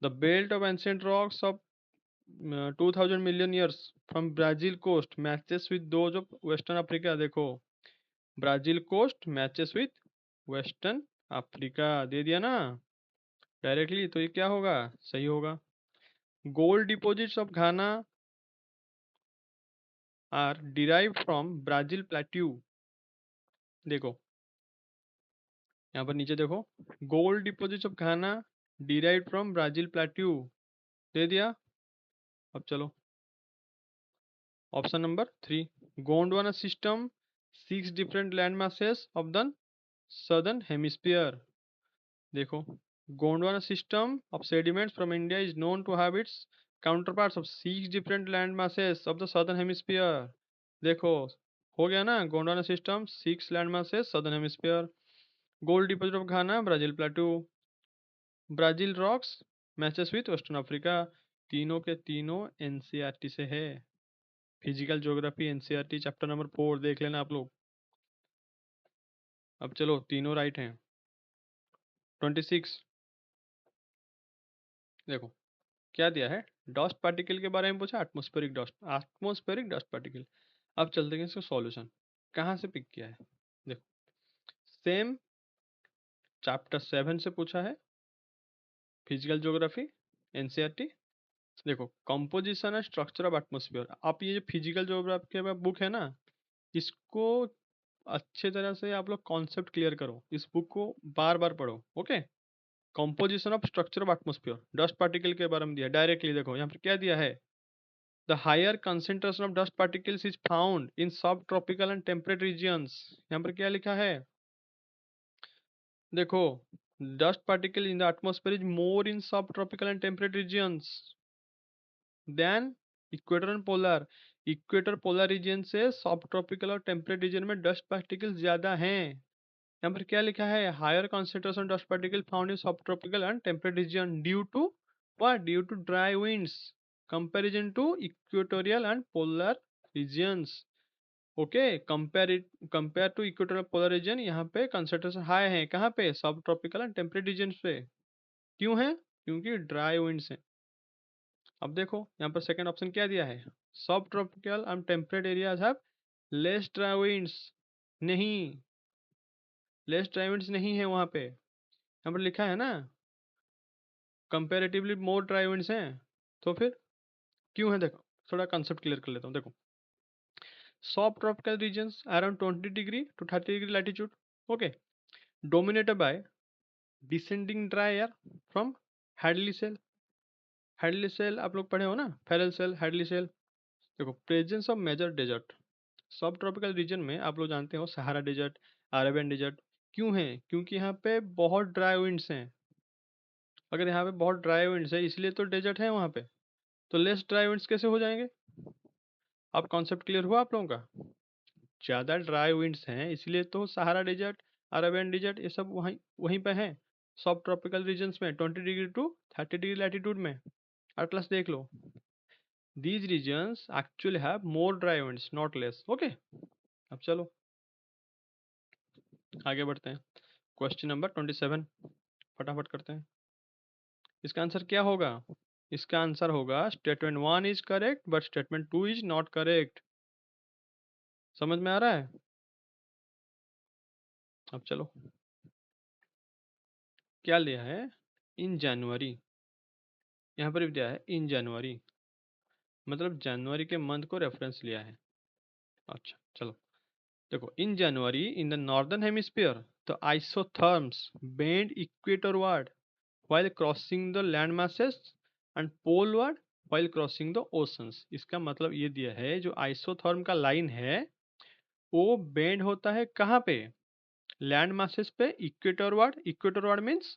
The belt of ancient rocks of 2000 million years from Brazil coast matches with those of western Africa. देखो Brazil coast matches with western Africa दे दिया ना डायरेक्टली, तो ये क्या होगा? सही होगा। Gold deposits of Ghana are derived from Brazil plateau. देखो यहाँ पर नीचे देखो, gold deposits of Ghana derived from Brazil plateau दे दिया। अब चलो option number 3, Gondwana system 6 different land masses of the southern hemisphere। देखो Gondwana system of sediments from India is known to have its counterparts of 6 different land masses of the southern hemisphere। देखो हो गया ना, Gondwana system 6 land masses southern hemisphere। Gold deposit of Ghana Brazil प्लेटू, Brazil rocks matches with western Africa. तीनों के तीनों NCERT से है। Physical geography NCERT chapter number 4 देख लेना आप लोग। अब चलो तीनों राइट हैं। 26, देखो क्या दिया है, डस्ट पार्टिकल के बारे में पूछा, एटमॉस्फेरिक डस्ट पार्टिकल। अब चलते हैं इसका सॉल्यूशन, कहाँ से पिक किया है। देखो सेम चैप्टर 7 से पूछा है, फिजिकल ज्योग्राफी, एनसीईआरटी। देखो composition and structure of atmosphere, आप ये जो फिजिकल ज्योग्राफी का बुक है ना, इसको अच्छे तरह से आप लोग कॉन्सेप्ट क्लियर करो, इस बुक को बार बार पढ़ो। Okay, composition of structure of atmosphere, dust particle के बारे में दिया डायरेक्टली। देखो यहाँ पर क्या दिया है, the higher concentration of dust particles is found in subtropical and temperate regions. यहाँ पर क्या लिखा है, देखो dust particle in the atmosphere is more in subtropical and temperate regions than equator and polar. Equator polar region से subtropical और temperate region में dust particles ज्यादा हैं। यहाँ पर क्या लिखा है, higher concentration dust particle found in subtropical and temperate region due to what, due to dry winds comparison to equatorial and polar regions. Okay, compare to equatorial polar reason, यहाँ पे concentration high है, कहाँ पे, सब tropical and temperate reason पे। क्यों है, क्योंकि ड्राई विंड्स है। अब देखो यहाँ पर सेकंड ऑप्शन क्या दिया है, सब tropical and temperate areas have less dry winds. नहीं, लेस ड्राई विंड्स नहीं है वहाँ पे, यहाँ पर लिखा है ना कंपेरेटिवली मोर ड्राई विंड्स हैं। तो फिर क्यों है, देखो थोड़ा कंसेप्ट क्लियर कर लेता हूँ। देखो subtropical regions around 20 degree to 30 degree latitude, okay, dominated by descending dry air from Hadley cell. Hadley cell आप लोग पढ़े हो ना, फेरल सेल, हैडली सेल। देखो presence of major desert, subtropical region में आप लोग जानते हो सहारा डेजर्ट, अरेबियन डेजर्ट। क्यों है, क्योंकि यहाँ पे बहुत ड्राई विंड्स हैं। अगर यहाँ पे बहुत ड्राई विंड्स है इसलिए तो डेजर्ट है वहाँ पे, तो लेस ड्राई विंड्स कैसे हो जाएंगे। अब कॉन्सेप्ट क्लियर हुआ आप लोगों का, ज़्यादा ड्राई विंड्स हैं इसलिए तो सहारा डेजर्ट, अरेबियन डेजर्ट ये सब वहीं वहीं पे हैं, सब ट्रॉपिकल रीजन्स में 20 डिग्री टू 30 डिग्री लैटिट्यूड में। अटलस देख लो, these regions actually have more dry winds not less. Okay, अब चलो आगे बढ़ते हैं, क्वेश्चन नंबर 27 फटाफट करते हैं। इसका आंसर क्या होगा, इसका आंसर होगा statement 1 is correct but statement 2 is not correct. समझ में आ रहा है। अब चलो क्या लिया है, इन जनवरी, यहाँ पर भी दिया है इन जनवरी, मतलब जनवरी के मंथ को रेफरेंस लिया है। अच्छा चलो देखो, in January in the northern hemisphere the isotherms bend equatorward while crossing the land masses and poleward while crossing the oceans। इसका मतलब ये दिया है जो आइसोथर्म का लाइन है वो बेंड होता है कहाँ पे, लैंड मासेस पे, equatorward, equatorward means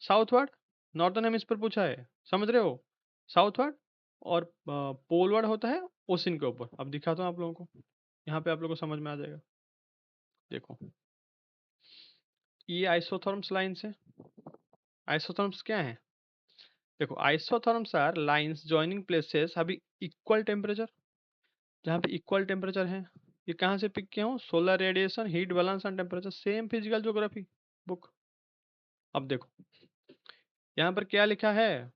southward, northern hemisphere पूछा है, समझ रहे हो, साउथवर्ड। और पोलवर्ड होता है ओशन के ऊपर। अब दिखाता हूँ आप लोगों को, यहाँ पे आप लोगों को समझ में आ जाएगा। देखो ये आइसोथर्म्स लाइन्स है, आइसोथर्म्स क्या है, देखो isotherms are lines joining places having equal temperature, जहाँ पे इक्वल टेम्परेचर है। ये कहाँ से पिक किया हूँ, solar radiation, heat balance and temperature, same physical geography book. अब देखो यहाँ पर क्या लिखा है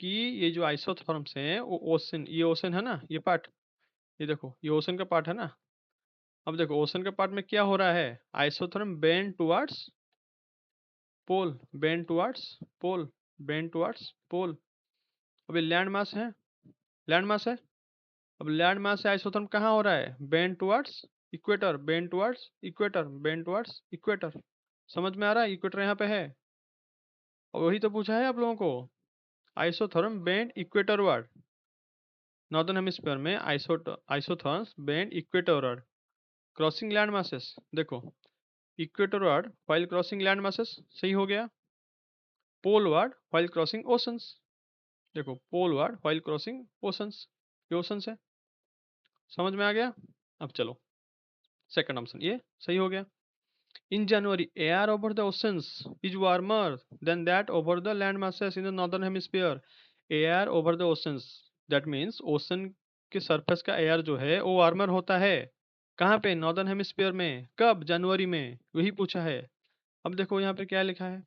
कि ये जो आइसोथर्म्स हैं वो ओशन, ये ओशन है ना ये पार्ट, ये देखो ये ओशन का पार्ट है ना। अब देखो ओशन के पार्ट में क्या हो रहा है, आइसोथर्म बेंड टुवर्ड्स पोल, बेंड टुवर्ड्स पोल, बेंड टुवर्ड्स पोल। अभी लैंड मास है, लैंड मास है, अब लैंड मास से आइसोथर्म कहाँ हो रहा है, bend towards equator, bend towards equator, bend towards equator. समझ में आ रहा है, इक्वेटर यहाँ पे है। और वही तो पूछा है आप लोगों को, isotherm bend equatorward, northern hemisphere में isotherms bend equatorward crossing land masses. देखो equatorward while crossing land masses, सही हो गया। पोलवर्ड व्हाइल क्रॉसिंग ओशंस, देखो पोलवर्ड व्हाइल क्रॉसिंग ओशंस, ये ओशंस है। समझ में आ गया। अब चलो सेकंड ऑप्शन ये सही हो गया। In January, air over the oceans is warmer than that over the land masses in the northern hemisphere. Air over the oceans, that means ocean के सरफेस का एयर जो है वो वार्मर होता है, कहाँ पे, नॉर्दर्न हेमिस्फीयर में। कब, जनवरी में, वही पूछा है। अब देखो यहाँ पे क्या लिखा है,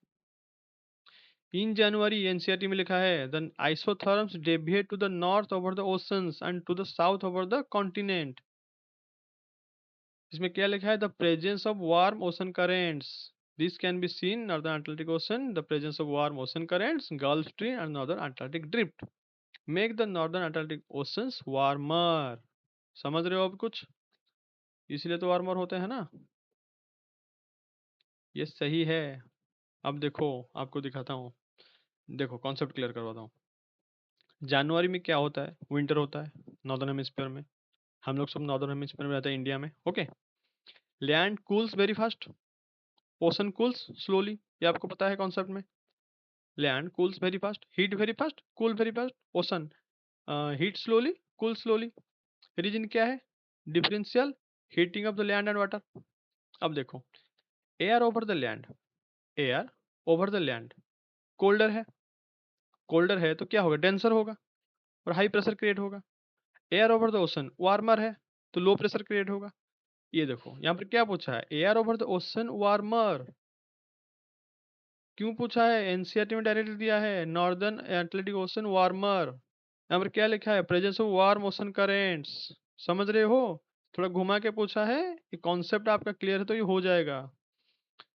इन जनवरी एनसीईआरटी में लिखा है the isotherms deviate to the north over the oceans and to the south over the continent. इसमें क्या लिखा है? The presence of warm ocean currents this can be seen northern Atlantic ocean, the presence of warm ocean currents, gulf stream and northern Atlantic drift make the northern Atlantic oceans warmer. समझ रहे हो अब कुछ? इसलिए तो warmer होते हैं ना। ये सही है। अब देखो, आपको दिखाता हूँ। देखो कॉन्सेप्ट क्लियर करवाता हूँ। जनवरी में क्या होता है? विंटर होता है नॉर्दर्न हेमिस्फीयर में। हम लोग सब नॉर्दर्न हेमिस्फीयर में रहते हैं, इंडिया में। Okay. Land cools very fast, ocean cools slowly. ये आपको पता है कॉन्सेप्ट में। Land cools very fast, heat very fast, cool very fast. Ocean heat slowly, cool slowly. Region क्या है? Differential heating of the land and water. अब देखो, air over the land, air over the land colder है। Colder है तो क्या होगा? Denser होगा और हाई प्रेशर क्रिएट होगा। Air over the ocean warmer है तो लो प्रेशर क्रिएट होगा। ये देखो यहाँ पर क्या पूछा है? Air over the ocean warmer. क्यों पूछा है? एनसीईआरटी में डायरेक्ट दिया है नॉर्दर्न एटलांटिक ओशन वार्मर। यहाँ पर क्या लिखा है? Presence of warm ocean currents. समझ रहे हो? थोड़ा घुमा के पूछा है। ये कॉन्सेप्ट आपका क्लियर है तो ये हो जाएगा।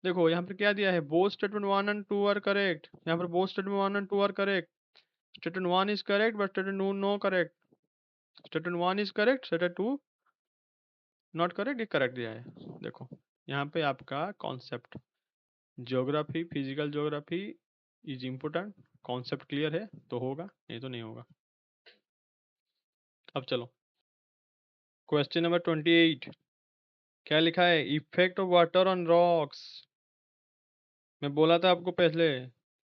देखो यहाँ पर क्या दिया है? Both statement 1 and 2 are correct. यहाँ पर both statement 1 and 2 are correct. Statement 1 is correct but statement 2 no correct. Statement 1 is correct, statement 2 not correct. ये करेक्ट दिया है। देखो यहाँ पे आपका concept geography, physical geography is important. Concept clear है तो होगा, नहीं तो नहीं होगा। अब चलो क्वेश्चन नंबर 28। क्या लिखा है? Effect of water on rocks. मैं बोला था आपको पहले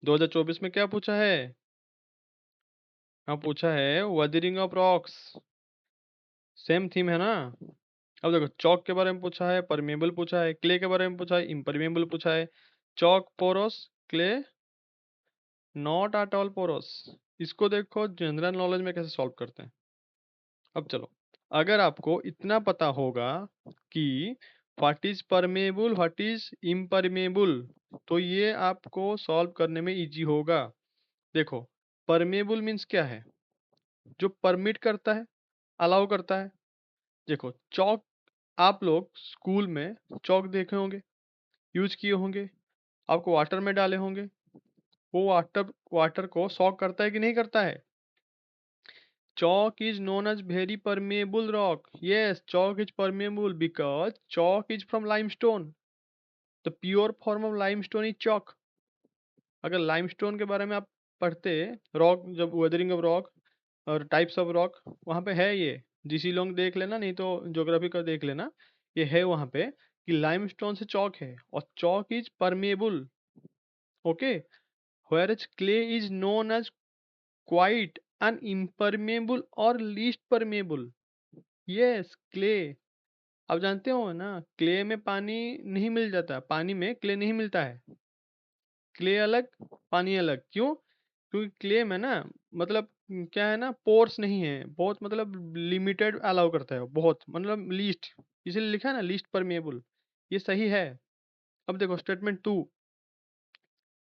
2024 में क्या पूछा है? हाँ पूछा है Wuthering of rocks. Same theme है ना। अब देखो, चौक के बारे में पूछा है, परमेबल पूछा है, क्ले के बारे में पूछा है, इम्परमेबल पूछा है। Chalk porous, clay not at all porous. इसको देखो जनरल नॉलेज में कैसे सॉल्व करते हैं। अब चलो, अगर आपको इतना पता होगा कि what is permeable, what is impermeable, तो ये आपको सॉल्व करने में इजी होगा। देखो, परमेबल मीन्स क्या है? जो परमिट करता है, अलाउ करता है। देखो चौक, आप लोग स्कूल में चौक देखे होंगे, यूज किए होंगे, आपको वाटर में डाले होंगे। वो वाटर वाटर को सॉक करता है कि नहीं करता है? Chalk is known as very permeable rock. Yes, chalk is permeable because chalk is from limestone. The pure form of limestone is chalk. अगर limestone के बारे में आप पढ़ते, रॉक जब वेदरिंग ऑफ रॉक और टाइप्स ऑफ रॉक, वहाँ पे है ये। जीसी लोग देख लेना, नहीं तो ज्योग्राफी का देख लेना। ये है वहाँ पे कि लाइमस्टोन से चौक है और chalk is permeable. Okay. whereas clay is known as quite an impermeable or least permeable. Yes clay. आप जानते हो ना, क्ले में पानी नहीं मिल जाता, पानी में क्ले नहीं मिलता है। क्ले अलग, पानी अलग। क्यों? क्योंकि क्ले में ना, मतलब क्या है ना, पोर्स नहीं है बहुत, मतलब लिमिटेड अलाउ करता है बहुत, मतलब लीस्ट। इसीलिए लिखा है ना लीस्ट परमेबल। ये सही है। अब देखो statement 2।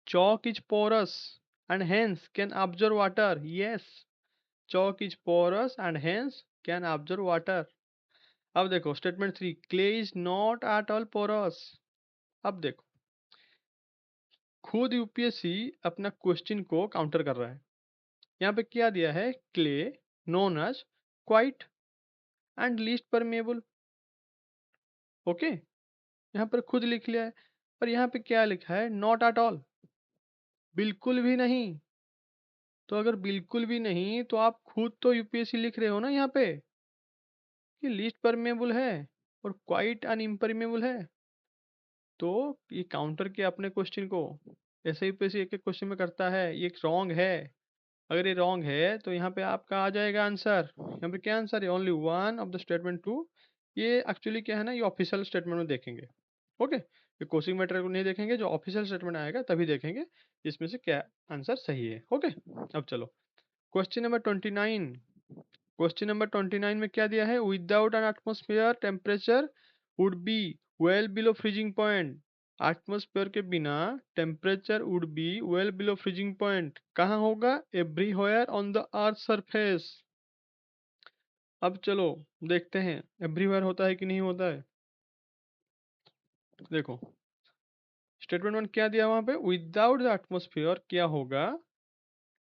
Chalk is porous and hence can observe water. Yes, chalk is porous and hence can observe water. अब देखो statement 3। Clay is not at all porous. अब देखो, खुद यूपीएससी अपना क्वेश्चन को काउंटर कर रहा है। यहाँ पे क्या दिया है? Clay known as quite and least permeable. Okay, यहाँ पर खुद लिख लिया है। और यहाँ पे क्या लिखा है? नॉट एट ऑल, बिल्कुल भी नहीं। तो अगर बिल्कुल भी नहीं, तो आप खुद तो यूपीएससी लिख रहे हो ना यहाँ पे कि लीस्ट परमेबल है और क्वाइट अनइम्परमेबल है। तो ये काउंटर किया अपने क्वेश्चन को। ऐसे ही पैसे एक एक क्वेश्चन में करता है। ये रॉन्ग है। अगर ये रॉन्ग है तो यहाँ पे आपका आ जाएगा आंसर। यहाँ पे क्या आंसर है? Only one of the statement two. ये एक्चुअली क्या है ना, ये ऑफिशियल स्टेटमेंट में देखेंगे। ओके, ये कोचिंग मैटर को नहीं देखेंगे, जो ऑफिशियल स्टेटमेंट आएगा तभी देखेंगे इसमें से क्या आंसर सही है। ओके। अब चलो क्वेश्चन नंबर 29। क्वेश्चन नंबर 29 में क्या दिया है? Without an atmosphere temperature would be well below freezing point. Atmosphere के बिना temperature would be well below freezing point. कहाँ होगा? Everywhere on the earth surface. अब चलो देखते हैं एवरीवेयर होता है कि नहीं होता है। देखो स्टेटमेंट वन क्या दिया वहां पे, विदाउट द एटमॉस्फेयर क्या होगा,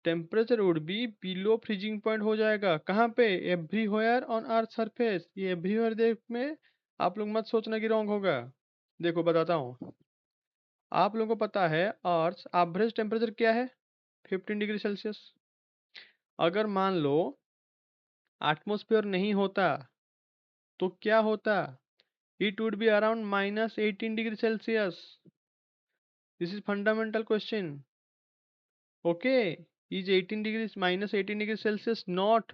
temperature would be below freezing point हो जाएगा। कहाँ पे? Everywhere on earth surface. ये एवरीवेयर देख में आप लोग मत सोचना कि रॉन्ग होगा। देखो बताता हूँ, आप लोगों को पता है अर्थ एवरेज टेम्परेचर क्या है? 15 डिग्री सेल्सियस। अगर मान लो एटमॉस्फेयर नहीं होता तो क्या होता? It would be around -18 degree Celsius. This is fundamental question. Okay, is 18 degree -18 degree Celsius not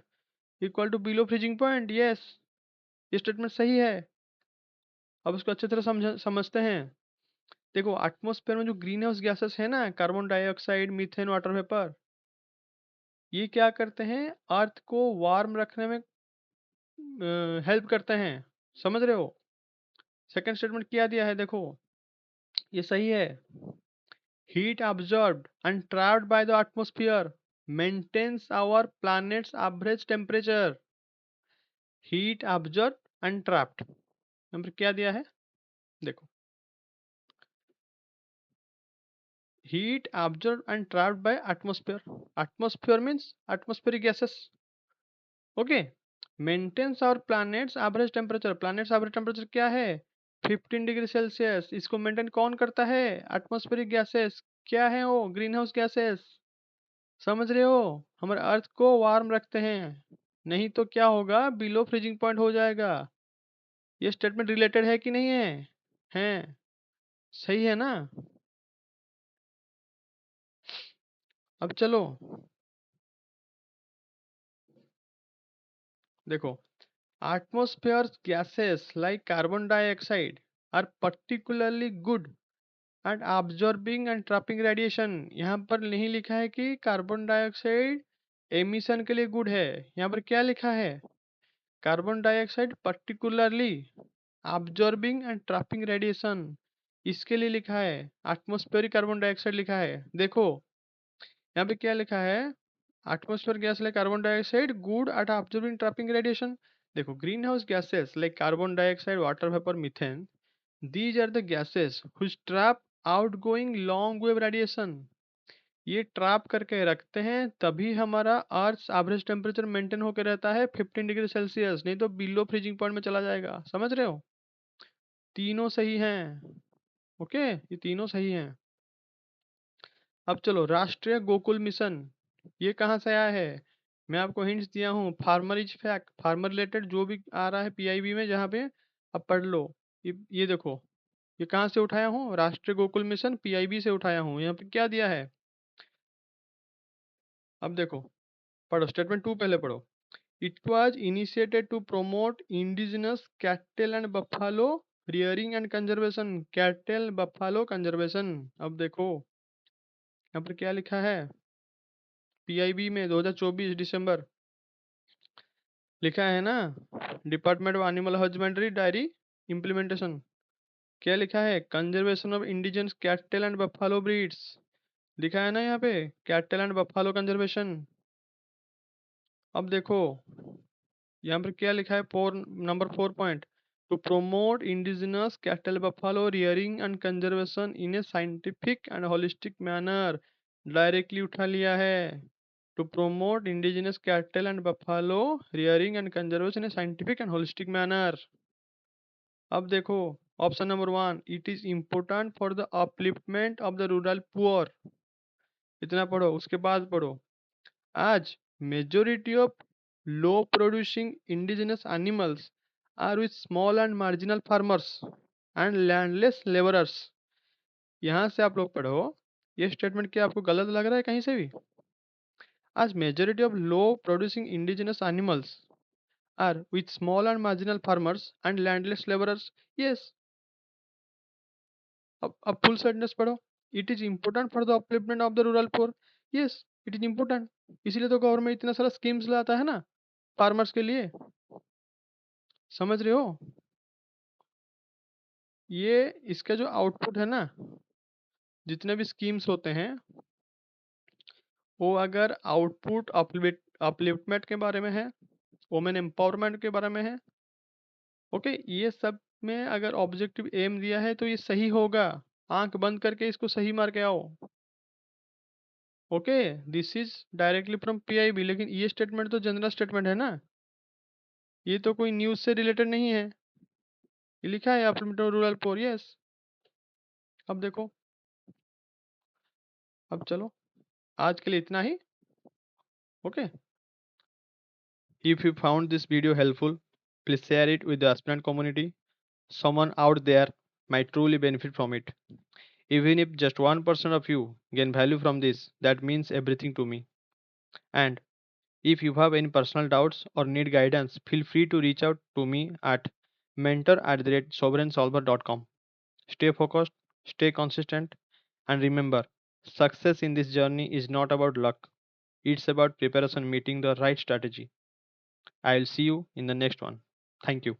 equal to below freezing point? Yes, ये स्टेटमेंट सही है। अब इसको अच्छी तरह समझते हैं। देखो एटमॉस्फेयर में जो ग्रीन हाउस गैसेस है ना, carbon dioxide, methane, water vapour, ये क्या करते हैं? अर्थ को वार्म रखने में हेल्प करते हैं। समझ रहे हो? सेकंड स्टेटमेंट क्या दिया है देखो, ये सही है। Heat absorbed and trapped by the atmosphere maintains our planet's average temperature। Heat absorbed and trapped, number क्या दिया है देखो, heat absorbed and trapped by atmosphere। atmosphere means atmospheric gases। Okay, maintains our planet's average temperature. Planet's average temperature क्या है? 15 degree Celsius. इसको maintain कौन करता है? Atmospheric gases. क्या है वो? Green house gases. समझ रहे हो? हमारे अर्थ को वार्म रखते हैं, नहीं तो क्या होगा? बिलो फ्रीजिंग पॉइंट हो जाएगा। ये स्टेटमेंट रिलेटेड है कि नहीं है? हैं? सही है ना? अब चलो देखो, atmosphere gases like carbon dioxide are particularly good at absorbing and trapping radiation। यहाँ पर नहीं लिखा है कि कार्बन डाइऑक्साइड एमिशन के लिए गुड है। यहाँ पर क्या लिखा है? Carbon dioxide particularly absorbing and trapping radiation, इसके लिए लिखा है। एटमॉस्फेरिक कार्बन डाइऑक्साइड लिखा है। देखो यहाँ पे क्या लिखा है, atmosphere gas like carbon dioxide good at observing trapping radiation. देखो greenhouse gases like carbon dioxide, water vapour, methane, these are the gases which trap outgoing long wave radiation। ये ट्रैप करके रखते हैं, तभी हमारा अर्थ एवरेज टेम्परेचर मेंटेन होकर रहता है 15 डिग्री सेल्सियस, नहीं तो बिलो फ्रीजिंग पॉइंट में चला जाएगा। समझ रहे हो? तीनों सही हैं। ओके, ये तीनों सही हैं। अब चलो राष्ट्रीय गोकुल मिशन, ये कहाँ से आया है? मैं आपको हिंट्स दिया हूँ, farmer is fact, farmer related जो भी आ रहा है पीआईबी में जहाँ पे, अब पढ़ लो। ये देखो, ये कहाँ से उठाया हूँ? राष्ट्रीय गोकुल मिशन पीआईबी से उठाया हूँ। यहाँ पे क्या दिया है? अब देखो, पढ़ो स्टेटमेंट टू पहले पढ़ो। It was initiated to promote indigenous cattle and buffalo rearing and conservation. Cattle buffalo conservation. अब देखो यहाँ पर क्या लिखा है, पीआईबी में 2024 दिसंबर लिखा है ना, department of animal husbandry diary implementation. क्या लिखा है? Conservation of indigenous cattle and Buffalo breeds. लिखा है ना यहाँ पे, कैटल एंड बफालो कंजर्वेशन। अब देखो यहाँ पर क्या लिखा है, number 4 point, to promote indigenous cattle buffalo rearing and conservation in a scientific and holistic manner. Directly उठा लिया है। To promote indigenous cattle and buffalo rearing and conservation in a scientific and holistic manner. अब देखो option number 1, it is important for the upliftment of the rural poor. इतना पढ़ो, उसके बाद पढ़ो, आज majority of low producing indigenous animals are with small and marginal farmers and landless laborers। यहाँ से आप लोग पढ़ो, ये स्टेटमेंट क्या आपको गलत लग रहा है कहीं से भी? आज majority of low producing indigenous animals are with small and marginal farmers and landless labourers. Yes, अब फुल सेंटेंस पढ़ो। It is important for the upliftment of the rural poor. Yes, it is important, इसीलिए तो government इतना सारा schemes लाता है ना farmers के लिए। समझ रहे हो? ये इसका जो आउटपुट है ना, जितने भी स्कीम्स होते हैं, वो अगर आउटपुट अपलिफ्टमेंट के बारे में है, वुमेन एम्पावरमेंट के बारे में है, ओके, ये सब में अगर ऑब्जेक्टिव एम दिया है तो ये सही होगा। आंख बंद करके इसको सही मार के आओ। Okay, this is directly from PIB, लेकिन ये स्टेटमेंट तो जनरल स्टेटमेंट है ना, ये तो कोई न्यूज़ से रिलेटेड नहीं है। ये लिखा है अपलिफ्टमेंट रूरल पोर, यस। अब देखो, अब चलो, आज के लिए इतना ही। Okay, if you found this video helpful, please share it with the aspirant community. Someone out there might truly benefit from it. Even if just 1% of you gain value from this, that means everything to me. And if you have any personal doubts or need guidance, feel free to reach out to me at mentor@sovereignsolver.com. Stay focused, stay consistent, and remember, success in this journey is not about luck. It's about preparation meeting the right strategy. I'll see you in the next one. Thank you.